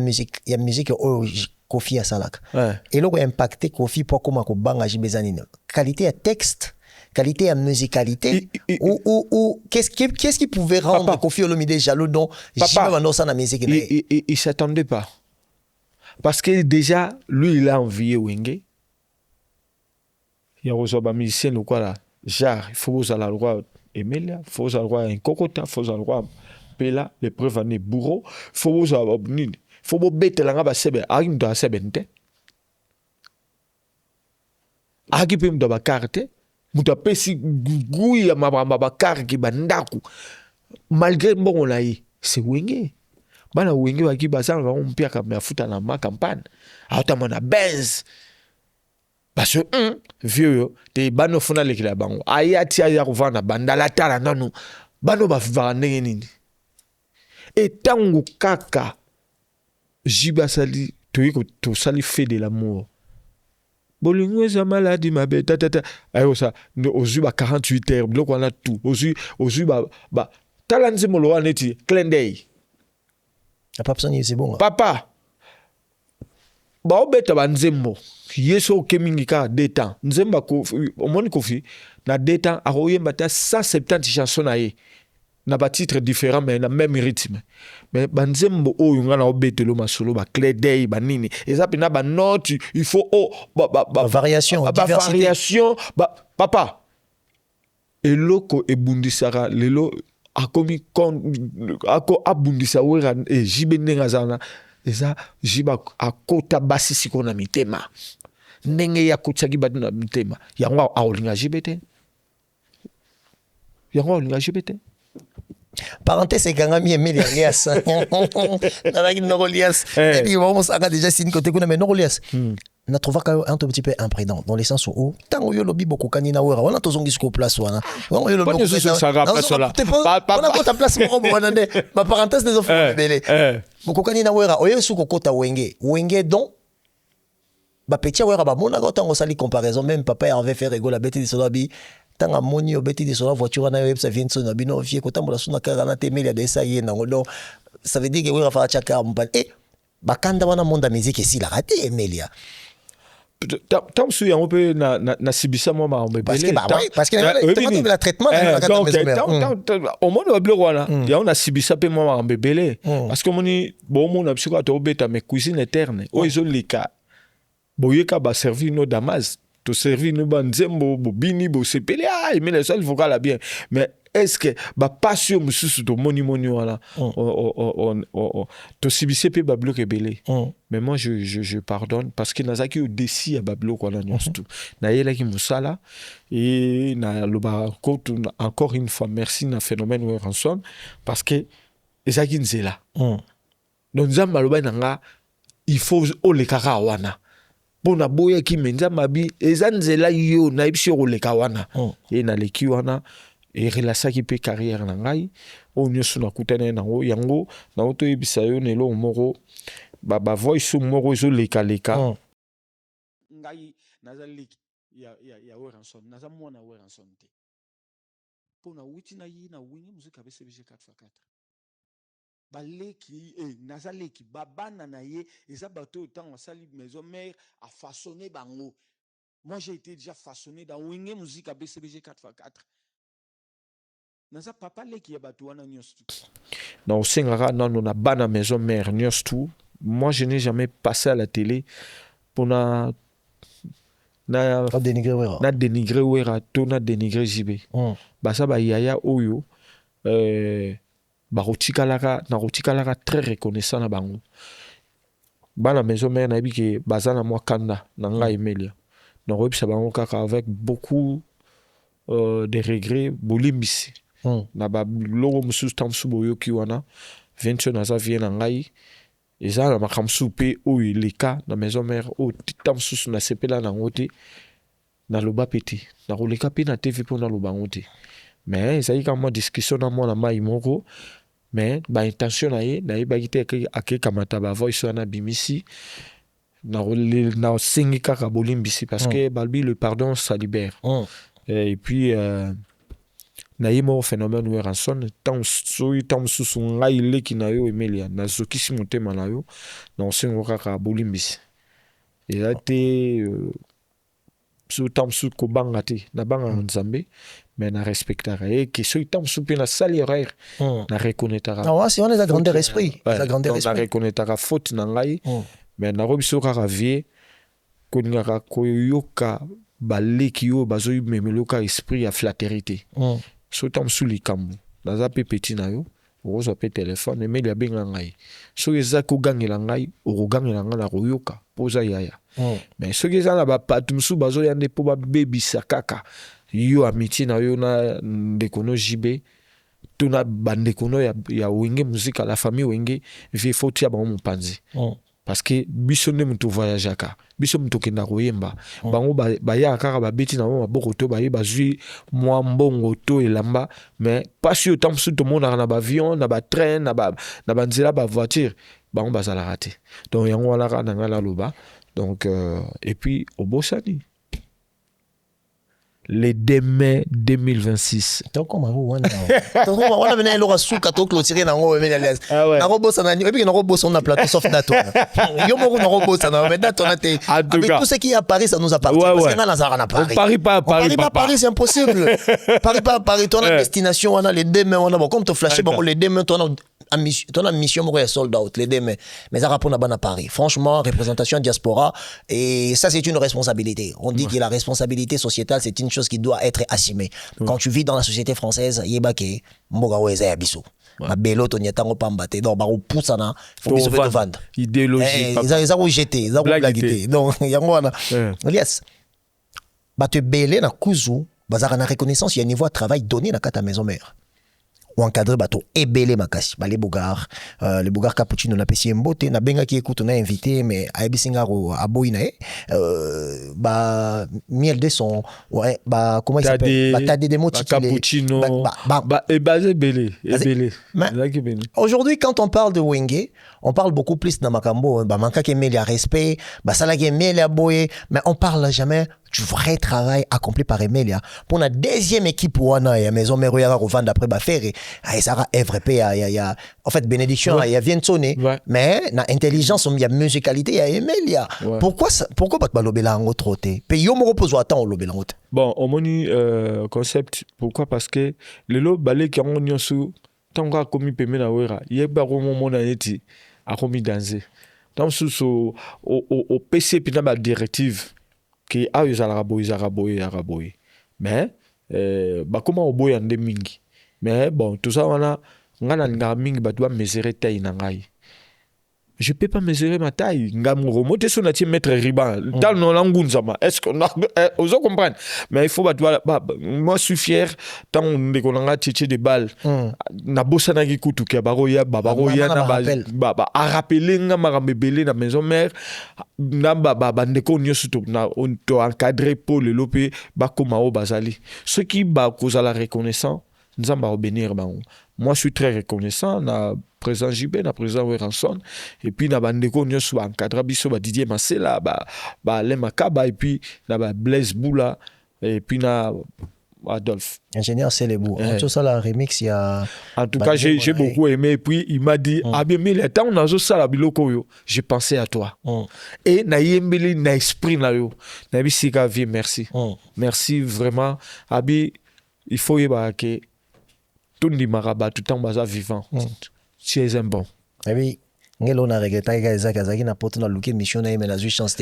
musique Kofi asalaka. Et là impacté Kofi pour comment ko banga JB zanine. Qualité ya texte, qualité à musicalité ou qu'est-ce qui pouvait rendre Kofi Olomide jaloux dont ça musique il s'attendait pas parce que déjà lui il a envié Wenge il y a aussi un musicien ou quoi là genre il faut aux la loi Emilia il faut aux la loi un Kokota il faut aux la loi Pela les preuves en bourreau il faut aux il faut bête la ngaba sebe agim do sebente agipim do ba carte mutapesi gui ya mabakar ki bandaku malgré bon là c'est Wenge bana Wenge waki basana ba mpia ka mafuta na ma campagne autamana Benz parce que vieux te bano funa lekila bango ayati ya kuvana bandala tala nanu bano ba vande nini et tangu kaka Jiba sali to sali fait de l'amour. Bolingo sa maladie ma bête tata ayo ça ozu ba 48 heures bloc on a tout ozu ba talanze molo aneti clin d'œil papa c'est bon papa ba obeta ba nzembo yeso kemingi ka détan nzemba ko omoni Kofi na détan a royemba ta 170 chansons na ye na ba titre différent mais na même rythme mais banzembo oyo ngana obetelo masolo ba clé d'œil ba nini ezapi na ba note il faut variation variation papa eloko ebundisaka lelo akomi ako abundisa wera e jibe ndenga zana eza jiba akota basi siko na mitema ndenge ya kotsaki ba na mitema yango aolinga jibete parenthèse c'est Gangami et Melias avec Norolias et puis on a déjà signé côté qu'on mais Norolias na trouva un tout petit peu imprudent dans le sens où tant yo lobby beaucoup kanina wera on a tozongi sur place wana on yo lobby ça place là on a ta place mo wana ne ma parenthèse des offres belé beaucoup kanina wera oyo su kokota Wenge donc ba petit wera ba mona ko tango sali comparaison même papa avait fait rigoler la bête de Solabi tanga moni obeti de sur la voiture na web ça vient de bino vie ko tambola suna karana temeli de ça yé nango ça veut dire que wera fa chaka mpan et bakanda wana monde musique ici la raté Emilia tant su ya ope na sibisa mo ma ombe parce que le traitement au monde wa bleu wana ya on a sibisa pe mo ma ombe belé parce que moni bon mon absiko to obeta mais cuisine interne o izolika boyeka ba servir no damas to servir no banzembo bobini bo sepele mais les seuls vocal bien mais est-ce que bapasi oyo mosusu tomoni wana tosibisi mpe babiloko ebele. Mais moi je pardonne parce que nazalaki odesi ya babiloko wana nyonso tu nayelaki mosala et naloba encore une fois merci na phénomène oyo ranson parce que ezalaki nzela. Donc nzambe alobai na nga il faut olekaka wana mpona boyaki me nzambe abi eza nzela yo nayebisi yo koleka wana e naleki wana erelasaki mpe carrière na ngai oyo nyonso nakutani nango yango nango toyebisa yo na eloko moko bavoice moko ezolekaleka ngai naza leki ya Weranson naza mwana Weranson te mpona wuti na ye na wingi muzika BCBG 4x4 baleki naza leki babana na ye eza bato autant asali maison mère a façonné bango. Moi j'ai été déjà façonné dans wingi muzika BCBG 4x4 naza papa leki ya bato wana nyonso na osengaka nano na bana maison mère nyonso tu. Moi je n'ai jamais passé à la télé pour na dénigrer Wera to na dénigrer JB. Basa ba yaya oyo nakotikalaka très reconnaissant na bango bana maison mère na ke bazana mwa kanda na ngai Emelia nakoyebisa bango kaka avec beaucoup de regrets bolimbisi na baloko mosusu ntango boyoki wana vention naza vie na ngai eza na makambo mosusu mpe oyo eleka na maison mère oyo ntango mosusu nasepela nango te naloba mpe te nakoleka mpe na tv mpo naloba yango te. Mais ezalaki kaka mwa discussion na mwana mai moko mais baintention na ye nayebaki te akekamata bavoice wana bimisi nasengi kaka bolimbisi parce que balobi le pardon ça libère. Et puis naye moko phénomène oyo ranson ntango mosusu ngai leki na yo Emelia nazokisi motema na yo naosengo kaka bolimbisi eza te so ntango mosusu kobanga te nabangaka nzambe mais na respectaka ye ke soki ntango mosusu mpe nasali erreur na reconnaîtaka si on est à grandeur esprit na reconnaîtaka faute na ngai mais nakobi biso kaka vie koningaka koyoka baleki oyo bazoyimemela kaka esprit ya flatterie te soki ntango mosusu likambo naza mpe peti na yo okozwa mpe telefone Emeli abenga ngai soki eza kogangela ngai okogangela ngai na koyoka mpo oza yaya. Mais soki eza na bapato mosusu bazoya nde mpo babebisa kaka yo amitié na yo na ndeko no JB to na bandeko no ya wenge muzika la famille wenge vie faut tia bango mopanzi parce que biso nde mutu voyageaka biso mutu kenda koyemba bango baya kaka babeti na bango maboko to baye bazwi mwa mbongo to elamba mais pas sur temps mosusu tomonaka na bavion na batrain na banzela bavoiture bango bazalaka te donc yango wana kaka na ngai naloba donc et puis obosani le 2 mai 2026. Donc on a venu à l'orasuka to clôturer nango Emelias. Na robosa na et puis na robosa on a plateau sauf date. Yo moko na robosa na mais date on a té. Avec tout ce qui est à Paris ça nous appartient parce que na Lazare na Paris. Paris pas Paris c'est impossible. Paris pas Paris ton destination on a les 2 mai on a comme te flasher bon les 2 mai ton mission moko ya sold out les 2 mai mais ça rapport na bana Paris. Franchement représentation diaspora et ça c'est une responsabilité. On dit que la responsabilité sociétale c'est une chose qui doit être assumée. Quand tu vis dans la société française, yebake mboga weza ya biso. Ma belo to nyatango pambate donc ba poussa na faut biso te vendre. Idéologie. Ils ont jeté, ils ont blagué. Donc yango wana. Yes. Ba te belé na kuzu, bazaka na reconnaissance, il y a un niveau de travail donné na kata maison mère. Ou encadré bateau ebelé makasi les bougars cappuccino na pesi mbote na benga ki écoute on a invité mais abisinga ro aboina miel de son ouais comment il s'appelle tade des mots cappuccino ebazé belé aujourd'hui quand on parle de Wenge on parle beaucoup plus na makambo manka ke meli à respect sala ke meli à boye mais on parle jamais du vrai travail accompli par Emelia pour la deuxième équipe wana ya maison mère ya revendre après faire ça FRP ya en fait bénédiction ya vient sonner mais na intelligence il y a musicalité ya Emelia pourquoi pas balobela ngo troté pe yo mo repose attend lobela ngo bon au moni concept pourquoi parce que le lo balé qui on nyosu tango komi peme na wera yeba ko mo na neti a komi danser dans sous au PC puis na directive que a usala boy mais comment oboya nde mingi Mais bon, tout ça, on a mingi batwa mesurer taille na ngai. Je peux pas mesurer ma taille. Ngamuro, moi, t'es sur la mettre riban. Tal non langunzama. Est-ce qu'on a, vous comprenez? Mais il faut battre, moi, je suis fier. Tant on est qu'on a tiré des balles. Na bossa na gikutu kia baroya, babaroya, na a rappeler nga marambebele na maison mère. Na ndeko nyosuto na on to encadré pour le lopé bakoma o bazali. Ce qui ba cause la reconnaissance, nous allons bénir bango. Moi, je suis très reconnaissant na président JB, na président Weranson, et puis na bandeko nyosu encadra biso ba Didier Masela, ba Lemakaba, et puis na ba Blaise Boula, et puis na Adolphe. Ingénieur Célébou. Tout ça, la remix, il y a. En tout cas, j'ai beaucoup aimé, et puis il m'a dit, ah bien, mais le temps on a zo ça la biloko yo, j'ai pensé à toi. Et na yembeli na esprit na yo, na bisika vie, merci. Merci vraiment. Abi, il faut y que tout le maraba, tout le temps baza vivant. Tu es un bon. Et oui, ngelo na regretté que Isaac Azaki na poto na luki mission na yeme na zui chance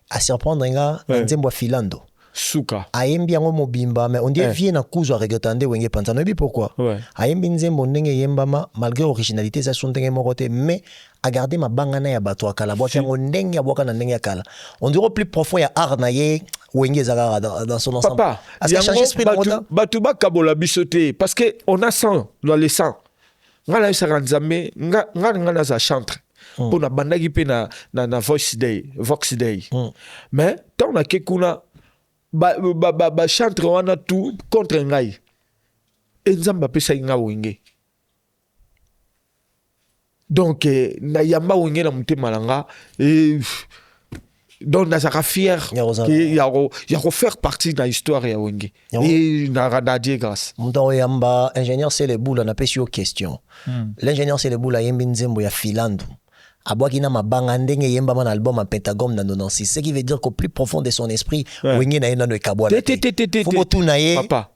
à surprendre nga nzembo filando. Suka. Ayembi yango mobimba mais on dit vie na kuzo regretande wenge panza no bi pourquoi? Ayembi nzembo ndenge yembama malgré originalité ça son ndenge morote mais a garder ma bangana ya bato akala bo yango ndenge ya boka na ndenge ya kala. On dirait plus profond ya art na ye wenge zagara dans son ensemble. Papa, est-ce que changer esprit na batu ba kabola bisoté parce que on a sang dans le sang. Ngala isaka nzambe nga za chantre pour na bandaki pe na vox day mais tant na kekuna ba chantre wana tout contre ngai nzamba pesa nga wenge donc na yamba wenge na mutema langa donc nazaka fier que ya faire partie de l'histoire ya wenge et na radadie grâce muto yamba ingénieur Célébou na pesi yo question l'ingénieur Célébou la yembi nzembo ya filando abwaki na mabanga ndenge yemba man album à Pentagone na 96 ce qui veut dire qu'au plus profond de son esprit wenge na yena no ekabwa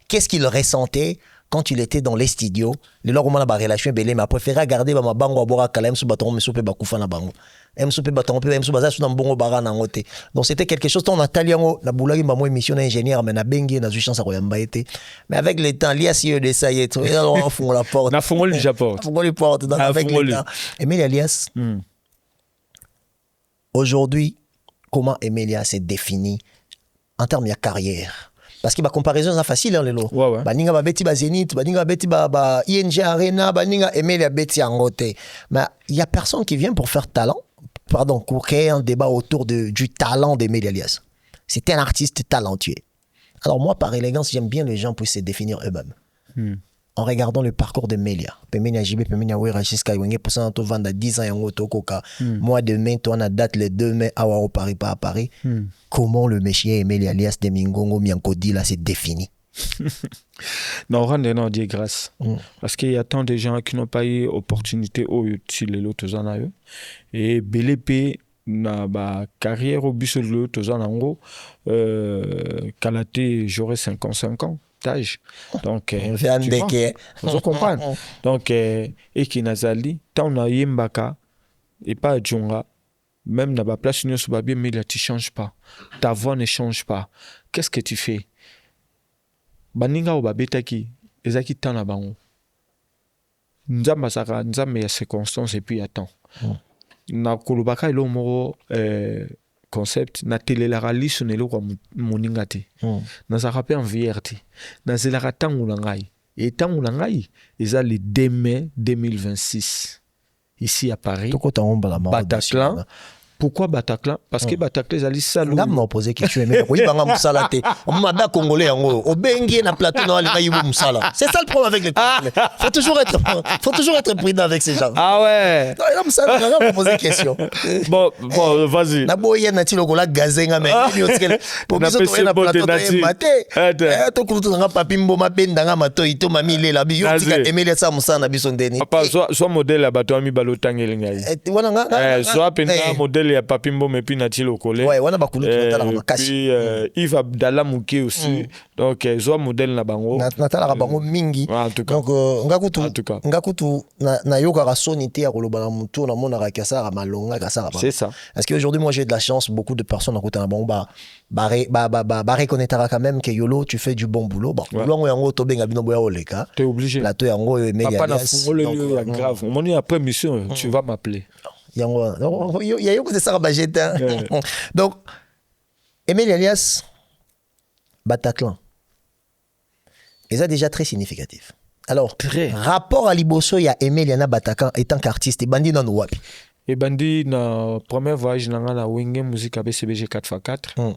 qu'est-ce qu'il ressentait quand il était dans les studios le lors comment la relation belé mais préféré garder ba mabango abora kala msu baton msu pe bakufa na bango msu pe baton pe msu baza na mbongo bara na ngote donc c'était quelque chose on a taliango na boulagi ba mo émission ingénieur mais na bengi na chance ko yamba été mais avec le temps lias yeux de ça y est on fond la porte na fongoli déjà porte fongoli porte dans avec le temps Emilia Alias aujourd'hui comment Emilia s'est défini en termes de carrière. Parce que la comparaison est facile, hein, lelo. Baninga ba beti ba Zénith, baninga beti ba ING Arena, baninga Emilia beti angote. Mais il y a personne qui vient pour faire talent, pour créer un débat autour du talent d'Emilia Alias. C'est un artiste talentueux. Alors moi, par élégance, j'aime bien les gens puissent se définir eux-mêmes. En regardant le parcours de Melia. Pemenia JB, Pemenia Wera, jusqu'à Wenge, pour ça, on vend à 10 ans, yango tokoka. Moi, demain, toi, on a date le 2 mai, awa au Paris, pas à Paris. Comment le monsieur Emilia Alias de Mingongo, Miankodi, là, s'est défini? Non, rendez-nous Dieu grâce. Parce qu'il y a tant de gens qui n'ont pas eu l'opportunité au sur les autres en eux. Et BLP, na ba carrière au bus de l'autre en gros, Kalaté, j'aurais 55 ans. Donc, vous comprenez. Donc, et qui nazali, tant na yembaka et pas djonga, même na ba place union sous babie, mais là tu changes pas, ta voix ne change pas. Qu'est-ce que tu fais? Baninga ou babetaki, ezaki tant na bango. Nzamba saka, nzamba ya circonstance et puis attends. Na kolobaka ilo moro concept na telelara liso nelo kwa moninga te na za rappel en VRT na zelaka tangu na ngai et tangu na ngai eza le 2 mai 2026 ici à Paris Bataclan. Pourquoi Bataclan? Parce que Bataclan ezali salou. Ngam na poser question mais oui banga musala te. On m'a da congolais yango. Obengi na plateau na ali yibu musala. C'est ça le problème avec les Congolais. Faut toujours être prudent avec ces gens. Ah ouais. Non, il a me poser question. Bon, vas-y. Na boye na tilo kola gazenga mais ni otikele. Pour biso to na plateau to maté. To kutu nga papi mboma benda nga matoi to mami lela bi yo tika Emilia sa musana biso ndeni. Papa soit modèle abato ami balotangeli ngai. Wana nga. Soit pena modèle Michel ya Papimbo mais puis Natil Okole. Ouais, on a beaucoup de puis Yves Abdallah Mouké aussi. Donc zo modèle na bango. Natala bango mingi. En tout cas. Donc ngakutu na yoka rasonité ya koloba na mutu na mona ka kasara malonga kasara. C'est ça. Parce qu'aujourd'hui moi j'ai de la chance, beaucoup de personnes en côté na bango ba reconnaîtra quand même que Yolo tu fais du bon boulot. Bon, boulot yango to benga bino boya oleka. T'es obligé. Plateau yango Emilia. Papa na fungo le grave. Mon après mission, tu vas m'appeler. Yango ya c'est ça bajeta. Donc Emile Alias Bataclan. Et ça déjà très significatif. Alors, rapport à Liboso, il y a Emile Yana Bataclan étant qu'artiste et Bandi dans Wapi. Et Bandi, na premier voyage, na la Wenge musique avec CBG 4x4.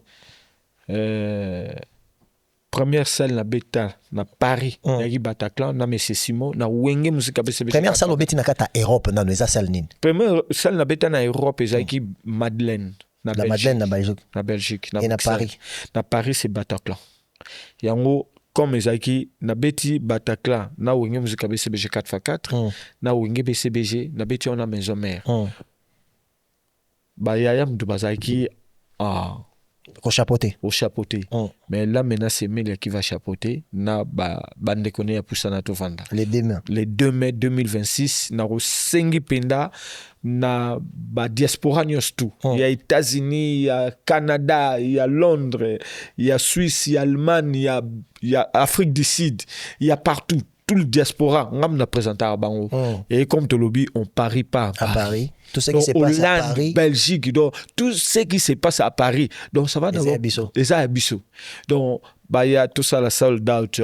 Première salle na Beta, na Paris, na Bataclan, na Messi Simo, na Wenge musique avec CBG. Première salle au Beta na Kata Europe, na Neza salle nin. Première salle na Beta na Europe, et qui Madeleine. La Madeleine na Belgique. Na Belgique. Et na Paris. Na Paris, c'est Bataclan. Yango, comme ezaki na beti Bataclan na wenge musique BCBG 4x4 na wenge BCBG na beti on a maison mère ba yaya mtu bazaki au chapeauté mais là maintenant c'est Melia qui va chapeauter na bande connaît ya poussana to vanda les 2 mai 2026 na rosengi penda na diaspora nyos tout il y a États-Unis il y a Canada il y a Londres il y a Suisse il y a Allemagne il y a Afrique du Sud il y a partout tout le diaspora on a présenté à Bango et comme te lobby on parie pas à Paris tout ce qui se passe à Paris Belgique donc tout ce qui se passe à Paris donc ça va d'abord et ça Abisso donc il y a tout ça la sold out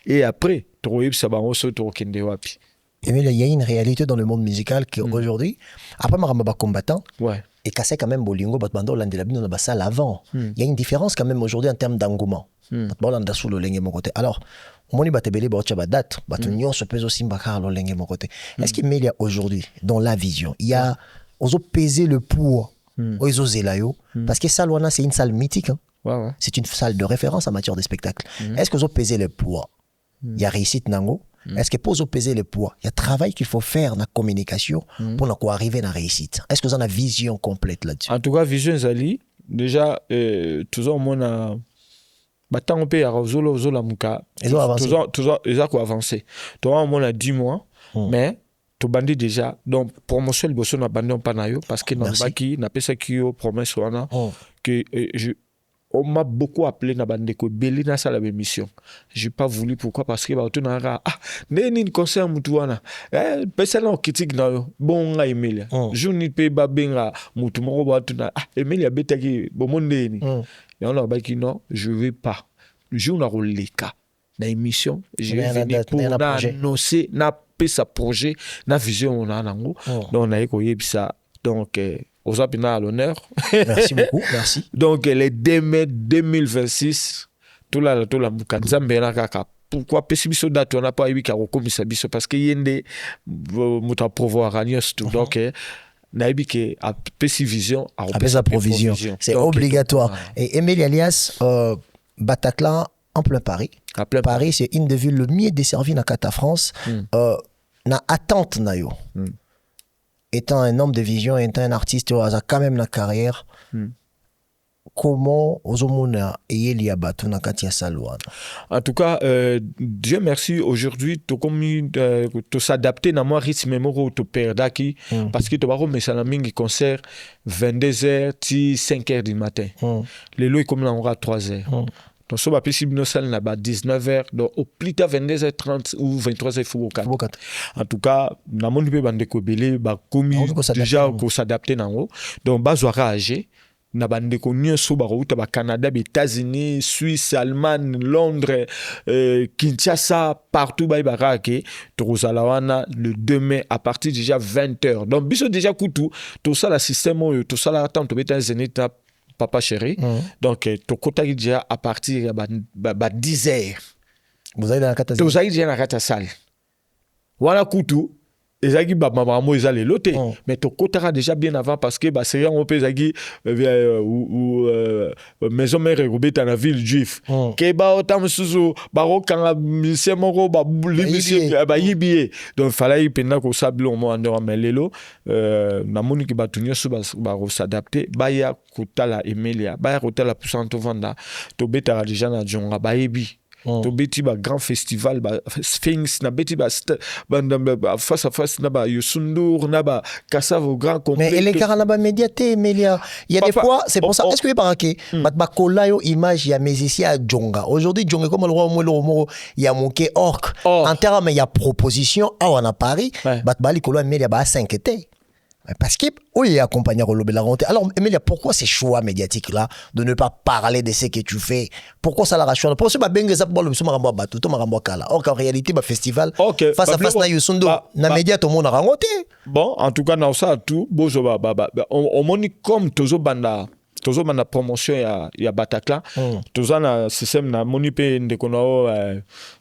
et après tu ça va on se kende wapi. Et mais il y a une réalité dans le monde musical qu'aujourd'hui, après Maramba combattant, et cassé quand même Bolingo, Batbando, Landelabino, on a ça avant. Il y a une différence quand même aujourd'hui en termes d'engouement. Alors, Moni Batebele, Bachabadat, Batunyon se pèse aussi Mbakar, Lolenge Mokote. Est-ce qu'il y a aujourd'hui, dans la vision, il y a, oso peser le poids, oso zelayo, parce que Salwana, c'est une salle mythique, c'est une salle de référence en matière de spectacle. Est-ce que oso peser le poids? Il y a réussite Nango. Est-ce que pour peser le poids, il y a travail qu'il faut faire dans la communication pour arriver à la réussite? Est-ce que vous avez une vision complète là-dessus? En tout cas, vision Zali, déjà, toujours on a tant peu à Zola Muka, toujours ils ont avancé. Toi, on a 10 mois, mais tu bandis déjà. Donc, promotion le bosso n'a bandé pas nayo parce que n'a pas qui n'a pas ça qui au promesse que on m'a beaucoup appelé na bandeko beli na sala émission. J'ai pas voulu pourquoi parce que ba otunara neni concert mutu wana pesala on critique na bon nga Emilia jouni pe ba benga mutu moko ba tuna Emilia betaki bomondeni et on a ba qui non je vais pas jour na roleka na émission je vais venir pour na annoncer na pesa projet na vision on a nango donc na ko yebisa donc aux apina à l'honneur. Merci beaucoup, merci. Donc, les 2 mai 2026, tout la Mukanzambe na kaka. Pourquoi pessibiso date on n'a pas eu qu'à recommencer biso parce que yende muta pouvoir agnos tout. Donc, naibi que a pessivision a provision. C'est obligatoire. Et Emile Alias Bataclan en plein Paris. Paris, c'est une des villes le mieux desservies dans Kata France. Na attente na yo. Étant un homme de vision, étant un artiste, il a quand même la carrière. Comment Ozomona et Eliabatu na Katia Salouane? En tout cas, Dieu merci, aujourd'hui, tu s'adapter à moi rythme mémoro tu perdaki parce que tu vas remettre ça mingi concert 22h 5h du matin. Les lois comme là on aura 3h. Donc, si on va passer 19h, donc au plus tard 22h30 ou 23h, il faut en tout cas, dans mon pays, déjà, qu'on s'adapte. Donc, on va âgé. Na bande ko nyonso ba ko ba Canada, États-Unis, Suisse, Allemagne, Londres, Kinshasa, partout ba barake to wana le 2 mai à partir déjà 20h. Donc biso déjà kutu tout ça la système tout ça la attente to beta zenita papa chéri. Donc to kota déjà à partir ba 10h. Vous allez dans la cata salle. Voilà kutu ezaki ba mamamo ezali loté mais to kotara déjà bien avant parce que ba série on peut ezaki maison mère robeta na ville juif ke ba otam suzu ba rokanga musicien moko ba musicien ba yibie donc fallait pena ko sablo mo ando melelo na moni ki batunyo so ba s'adapter ba ya kotala Emilia ba ya kotala puissante vanda to beta déjà na jonga ba yibi to beti ba grand festival ba Sphinx na beti ba face à face na ba Yosundur na ba Kassavo grand complet mais les carnaba médiaté Emilia il y a des fois c'est pour ça est-ce que vous paraqué ba kolayo image ya musicien à Djonga aujourd'hui Djonga comme le roi Momo il y a monké orc en termes il y a proposition à on a Paris ba bali kolo Emilia ba 5 été parce que oui accompagné au lobby la rentrée. Alors Emilia, pourquoi ces choix médiatiques là de ne pas parler de ce que tu fais? Pourquoi ça la rassure? Pour ce ba benga ça pour le suma rambo ba tout rambo kala. Or qu'en réalité ba festival face à face na Yusundo na média tout monde a rencontré. Bon, en tout cas dans ça tout bozo ba on moni comme tozo banda promotion ya Bataclan tozo na système na moni pe ndekono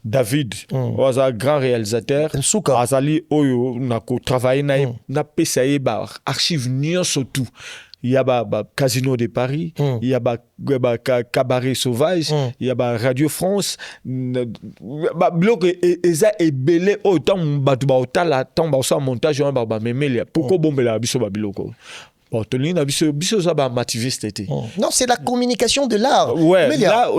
David oza grand réalisateur azali oyo na ko travailler na PCA ba archive nyonso tout il y a Casino de Paris, il y a Cabaret Sauvage, il y a Radio France, bloc eza ebele autant batu ba otala tant ba sa montage ba memelia pourquoi bombela biso ba biloko. Bon, non, c'est la communication de l'art. Ouais, mais là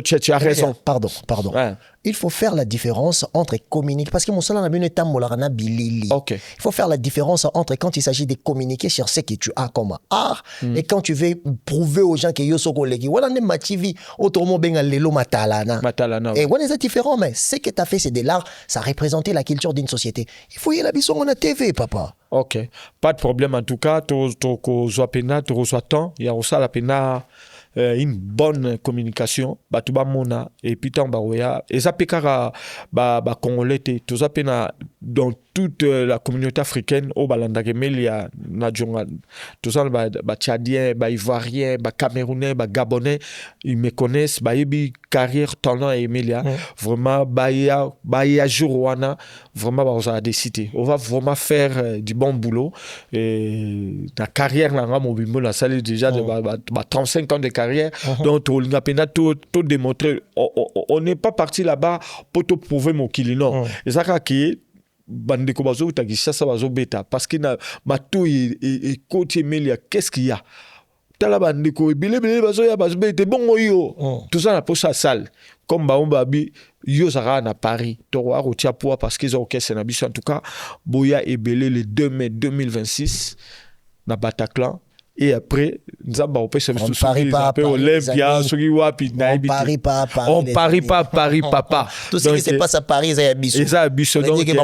tu as raison. Pardon. Ouais. Il faut faire la différence entre communiquer. Parce que mon salon a bien été molarana bilili. Il faut faire la différence entre quand il s'agit de communiquer sur ce que tu as comme art et quand tu veux prouver aux gens que yo soko leki. Voilà, ne mativi, autrement benga lelo matalana. Et voilà, c'est différent, mais ce que tu as fait, c'est de l'art. Ça représentait la culture d'une société. Il faut y aller sur la TV, papa. Ok, pas de problème en tout cas, tu reçois temps, il y a aussi la pena une bonne communication, tu vas mona et puis tant baroya et ça pékara congolais tu as pena dans toute la communauté africaine au balanda kemelia na djonga tout ça tchadien ivoirien camerounais gabonais ils me connaissent yebi carrière talent et Emilia vraiment baya jourwana vraiment on a décidé on va vraiment faire du bon boulot et la carrière là mobimbo la salle déjà de 35 ans de carrière donc on a peine tout démontrer on n'est pas parti là-bas pour te prouver mon kilino et ça qui bandeko bazo takishasa bazo beta parce que na bato et côté Emilia qu'est-ce qu'il y a tala bandeko bile bazo ya bazo beta bon yo tout ça na posa salle comme baombabi yo sera na Paris to wa rotia poa parce qu'ils ont orchestre na biso en tout cas boya ebele le 2 mai 2026 na Bataclan. Et après, on parie pas à Paris, papa. Tout ce qui se passe à Paris, c'est Abisso. Et ça, Abisso. Donc, ils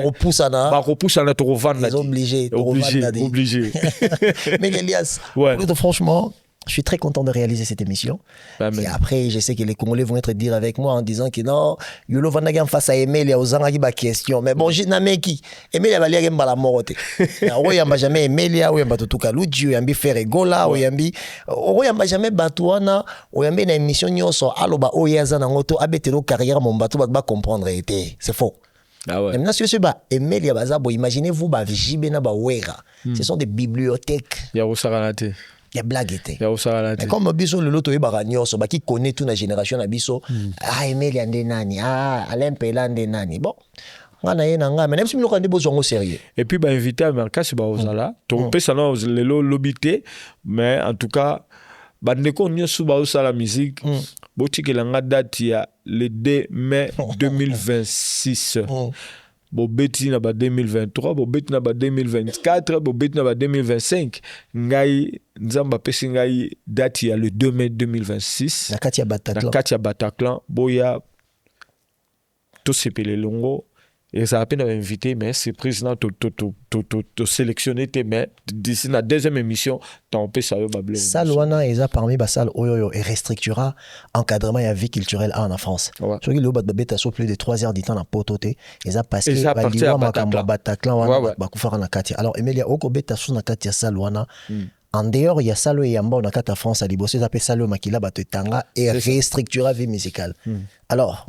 obligé. Mais Elias, franchement, je suis très content de réaliser cette émission. Et après, je sais que les Congolais vont être dire avec moi en disant que non, Yolo Vanagam face à Emilia, aux Angaki, ma question. Mais bon, j'ai n'amé qui Emilia va lire la morote. Oui, il n'y a jamais Emilia, oui, il y a tout Kaluji, oui, il y a Ferregola, oui, il y a jamais Batouana, oui, il y a une émission nyonso, aloba, oyazana, ngoto, abetelo carrière, mon bateau, va comprendre, c'est faux. Maintenant, si vous Emilia Bazabo, imaginez-vous, Jibena Bawera. Ce sont des bibliothèques. Il y a Osaranate. Il y a blague été. Mais comme Bisso le loto baranyo so qui connaît toute la génération na Bisso Emilia ndenani Alain Pela ndenani bon ngana yena nga mais même si nous quand besoin au sérieux et puis invité à Mercas ozala to pesa na lelo lobité mais en tout cas bandeko nyosu ba osala musique botikelanga date ya le 2 mai 2026 Bobeti na ba 2023, bobeti na ba 2024, bobeti na ba 2025. Ngai nzamba pesi ngai date ya le 2 mai 2026. Na kati ya Bataclan, boya to sepele longo et ça a peine invité mais c'est président to sélectionner tes mais d'ici la deuxième émission t'en peux ça babler. Salwana eza parmi basal oyoyo et restrictura encadrement et vie culturelle en France. Je dis le beta so plus de 3 heures du temps na pototé eza parce que baliwa makamba Bataclan wana bakufara na kati. Alors Emilia oko beta so na kati ya Salwana. En dehors, il y a Salo et Yamba, on a qu'à France à Libosse, ça s'appelle Salo Makila Batotanga et restrictura vie musicale. Alors,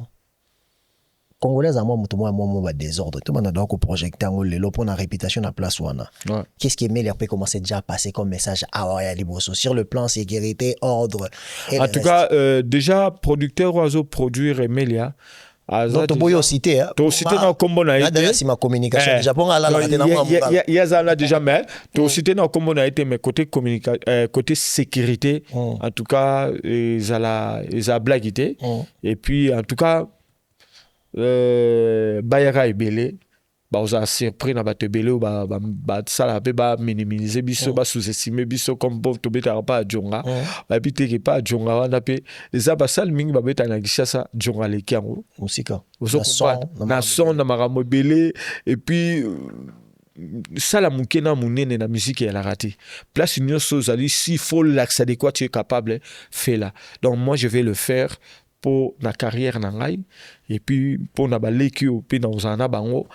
Congolais à moi moi désordre tout le monde doit projecter en le pour la réputation à place wana. Qu'est-ce qui Emelia peut commencer déjà à passer comme message à Liboso sur le plan sécurité, ordre en tout cas déjà producteur oiseau produire Emelia donc tu peux citer hein tu citer dans combo na été c'est ma communication déjà pour la il y a là déjà mais tu citer dans combo na été mais côté communication côté sécurité en tout cas ils a blaguité et puis en tout cas bayaka ebele baza surpris na bato ebele ba sala pe ba minimiser biso ba sous-estimer biso comme pauvre to beta pas jonga ba biteke pas jonga wana pe eza ba sal mingi ba beta na Kinshasa jonga le kiango musika na son na makambo ebele et puis sala mukena munene na musique ya la raté place nyonso zali si faut l'accès adéquat tu es capable fais-la donc moi je vais le faire pour la carrière na ngai et puis pour na baleki pe na uzana bango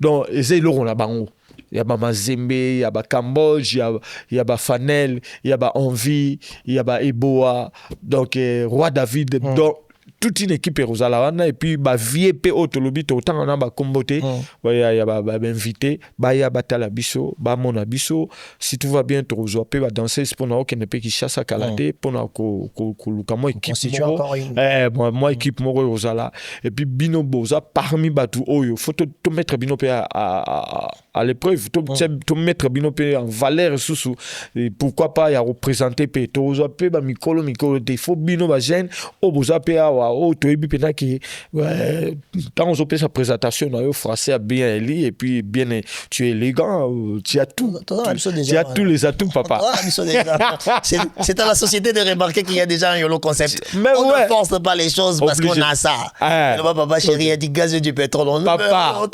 donc ezai loro na bango il y a ba Mazembe il y a ba Cambodge il y a ba Fanel il y a ba Envie il y a ba Eboa donc Roi David donc toute une équipe Rosalana et puis ba vie pe otolobi to tant na ba komboté il y a ba invité ba ya batala biso ba mona biso si tout va bien to zo pe ba danser pour na aucun pe qui chasse à kalaté pour na ko moi équipe moi équipe mo Rosala et puis bino boza parmi batu oyo faut te mettre bino pe à l'épreuve te mettre bino pe en valeur sous et pourquoi pas ya représenter pe to zo pe ba mikolo il faut bino ba jeune o boza pe tu es bien qui quand on fait sa présentation français bien éli et puis bien tu es élégant tu as tout tu as tous les atouts papa c'est à la société de remarquer qu'il y a déjà un YOLO concept mais on ne force pas les choses parce qu'on a ça papa chérie a dit gaz du pétrole papa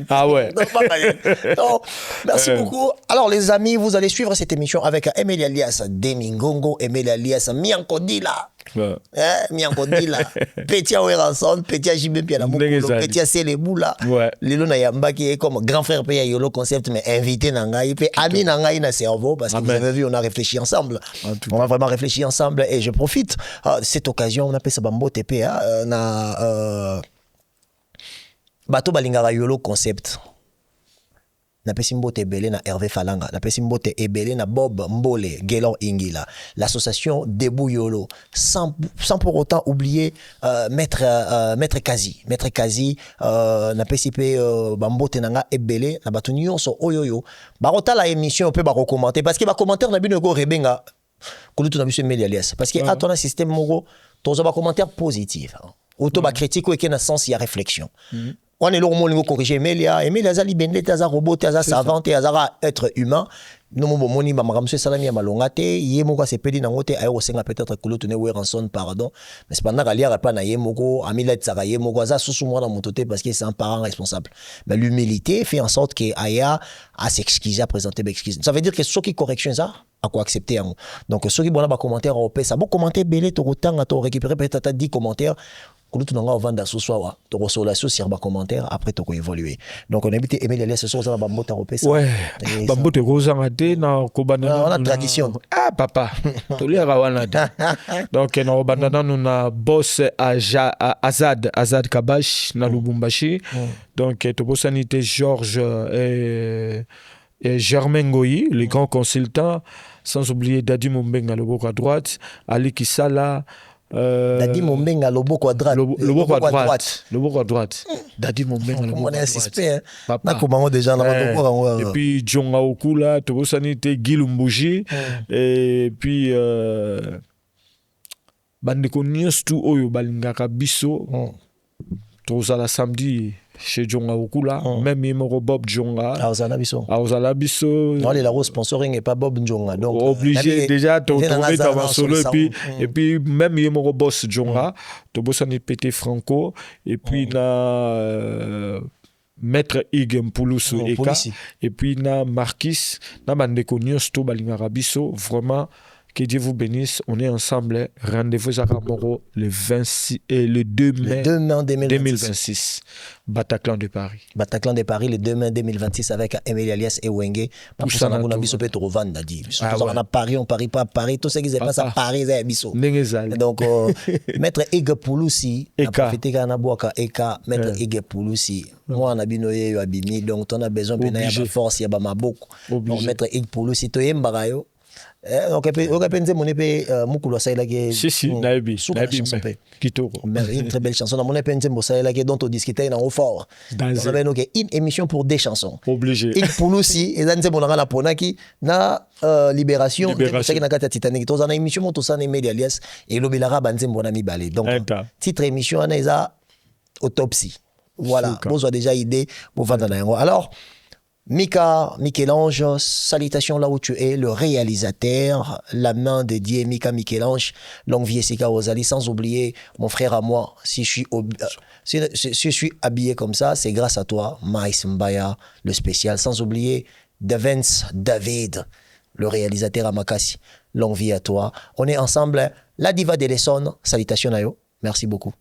ah ouais merci beaucoup alors les amis vous allez suivre cette émission avec Emelia alias Demingongo Emelia alias Miankodila Miankodila Petit Aweranson, Petit JB Piana Mokolo, Petit Seleboula. Lelo na yambaki comme grand frère P YOLO concept mais invité Nangaï, puis ami Nangaï na cerveau parce que vous avez vu on a réfléchi ensemble. On a vraiment réfléchi ensemble et je profite de cette occasion on appelle ça Bambo TP na bato balingara YOLO concept. Na pesi mbote ebele na Hervé Falanga, na pesi mbote ebele na Bob Mbole, Gaylor Ingila, l'association Debout YOLO, sans pour autant oublier Maître Kazi, na pesi pe mbote nanga ebele na batu nyonso oyoyo, barota la émission peut ba recommander parce que ba commentaire na bino go rebenga kulutu na biso Emelia alias parce que à ton système mogo tozo ba commentaire positif, auto ba critique ou na sens il y a réflexion. On est là au corriger Emelia Zali Bendé taza robot taza savant taza être humain nous moni ba maramse salami ya malongate yemoko se pedi na ngote ayo senga peut-être kuloto ne weranson pardon mais c'est pendant qu'alia pas na yemoko amila tsaka yemoko za susu mwana mototé parce que c'est un parent responsable mais l'humilité fait en sorte que aya à s'excuser à présenter l'excuse ça veut dire que ceux qui correction ça à quoi accepter donc ceux qui bon ba commentaire au ça bon commenter belé to rotanga to récupérer peut-être 10 commentaires Kulutu nanga vanda ce soir to resola sur ba commentaire après to ko évoluer donc on invite Emelia alias ce soir ça ba mota repesa ouais ba mota rozanga te na ko banana on a tradition papa to lira wana donc na banana na boss Azad Kabash na Lubumbashi donc to bosanité Georges et Germain Ngoyi les grands consultants sans oublier Dadi Mumbenga le bras à droite Ali Kisala Dadi Mombenga loboko à droite. Loboko à droite. Dadi Mombenga loboko à droite. Na comment déjà et puis Djonga Okula, Tobo Sanité, Gilumbuji et puis bandeko nyonso oyo balingaka biso tozala samedi chez Djonga Okula, même Imoro Bob Djonga. Aozala biso. Non, les la sponsoring et pas Bob Djonga. Donc obligé déjà de trouver dans solo et puis même Imoro Boss Djonga, Tobo Sani Pété Franco et puis na Maître Ig Mpulusu Eka et puis na Marquis na bandeko nyonso balingaka biso vraiment Que Dieu vous bénisse. On est ensemble. Rendez-vous à Ramoro le 2 mai, 2026. Bataclan de Paris. Bataclan de Paris le 2 mai 2026 avec Emile Alias et Wenge. Pour ça, on a mis sur Petrovanda. On a Paris, on parie pas à Paris. Tout ce qui se passe à Paris, c'est Bisso. Donc, Maître Ege Pouloussi, on a profité qu'on a boit Eka, Maître Ege Pouloussi. Moi, on a binoé Abimi, donc on a besoin de force, il y a ma beaucoup. Donc, Maître Ege Pouloussi, tu es Mbarayo. Donc, on a pensé mon épée, Moukoula Saïlake. Si, Naibi. Une très belle chanson. On a pensé mon Saïlake dont on discutait en haut fort. On avait une émission pour des chansons. Obligé. Et Pouloussi, et là, on a la Ponaki, na Libération, c'est qu'il y a Titanic. On a une émission, on a une média alias, et l'Obelara Banzé, mon ami Balé. Donc, titre émission, on a autopsie. Voilà, vous avez déjà idée pour faire dans. Alors, Mika, Michel-Ange, salutations là où tu es, le réalisateur, la main dédiée, Mika Michel-Ange, longue vie Sika Rosalie, sans oublier mon frère à moi, si je suis habillé comme ça, c'est grâce à toi, Maïs Mbaya, le spécial, sans oublier Devens David, le réalisateur à Makassi, longue vie à toi. On est ensemble, la diva de l'Essonne, salutations Nayo, merci beaucoup.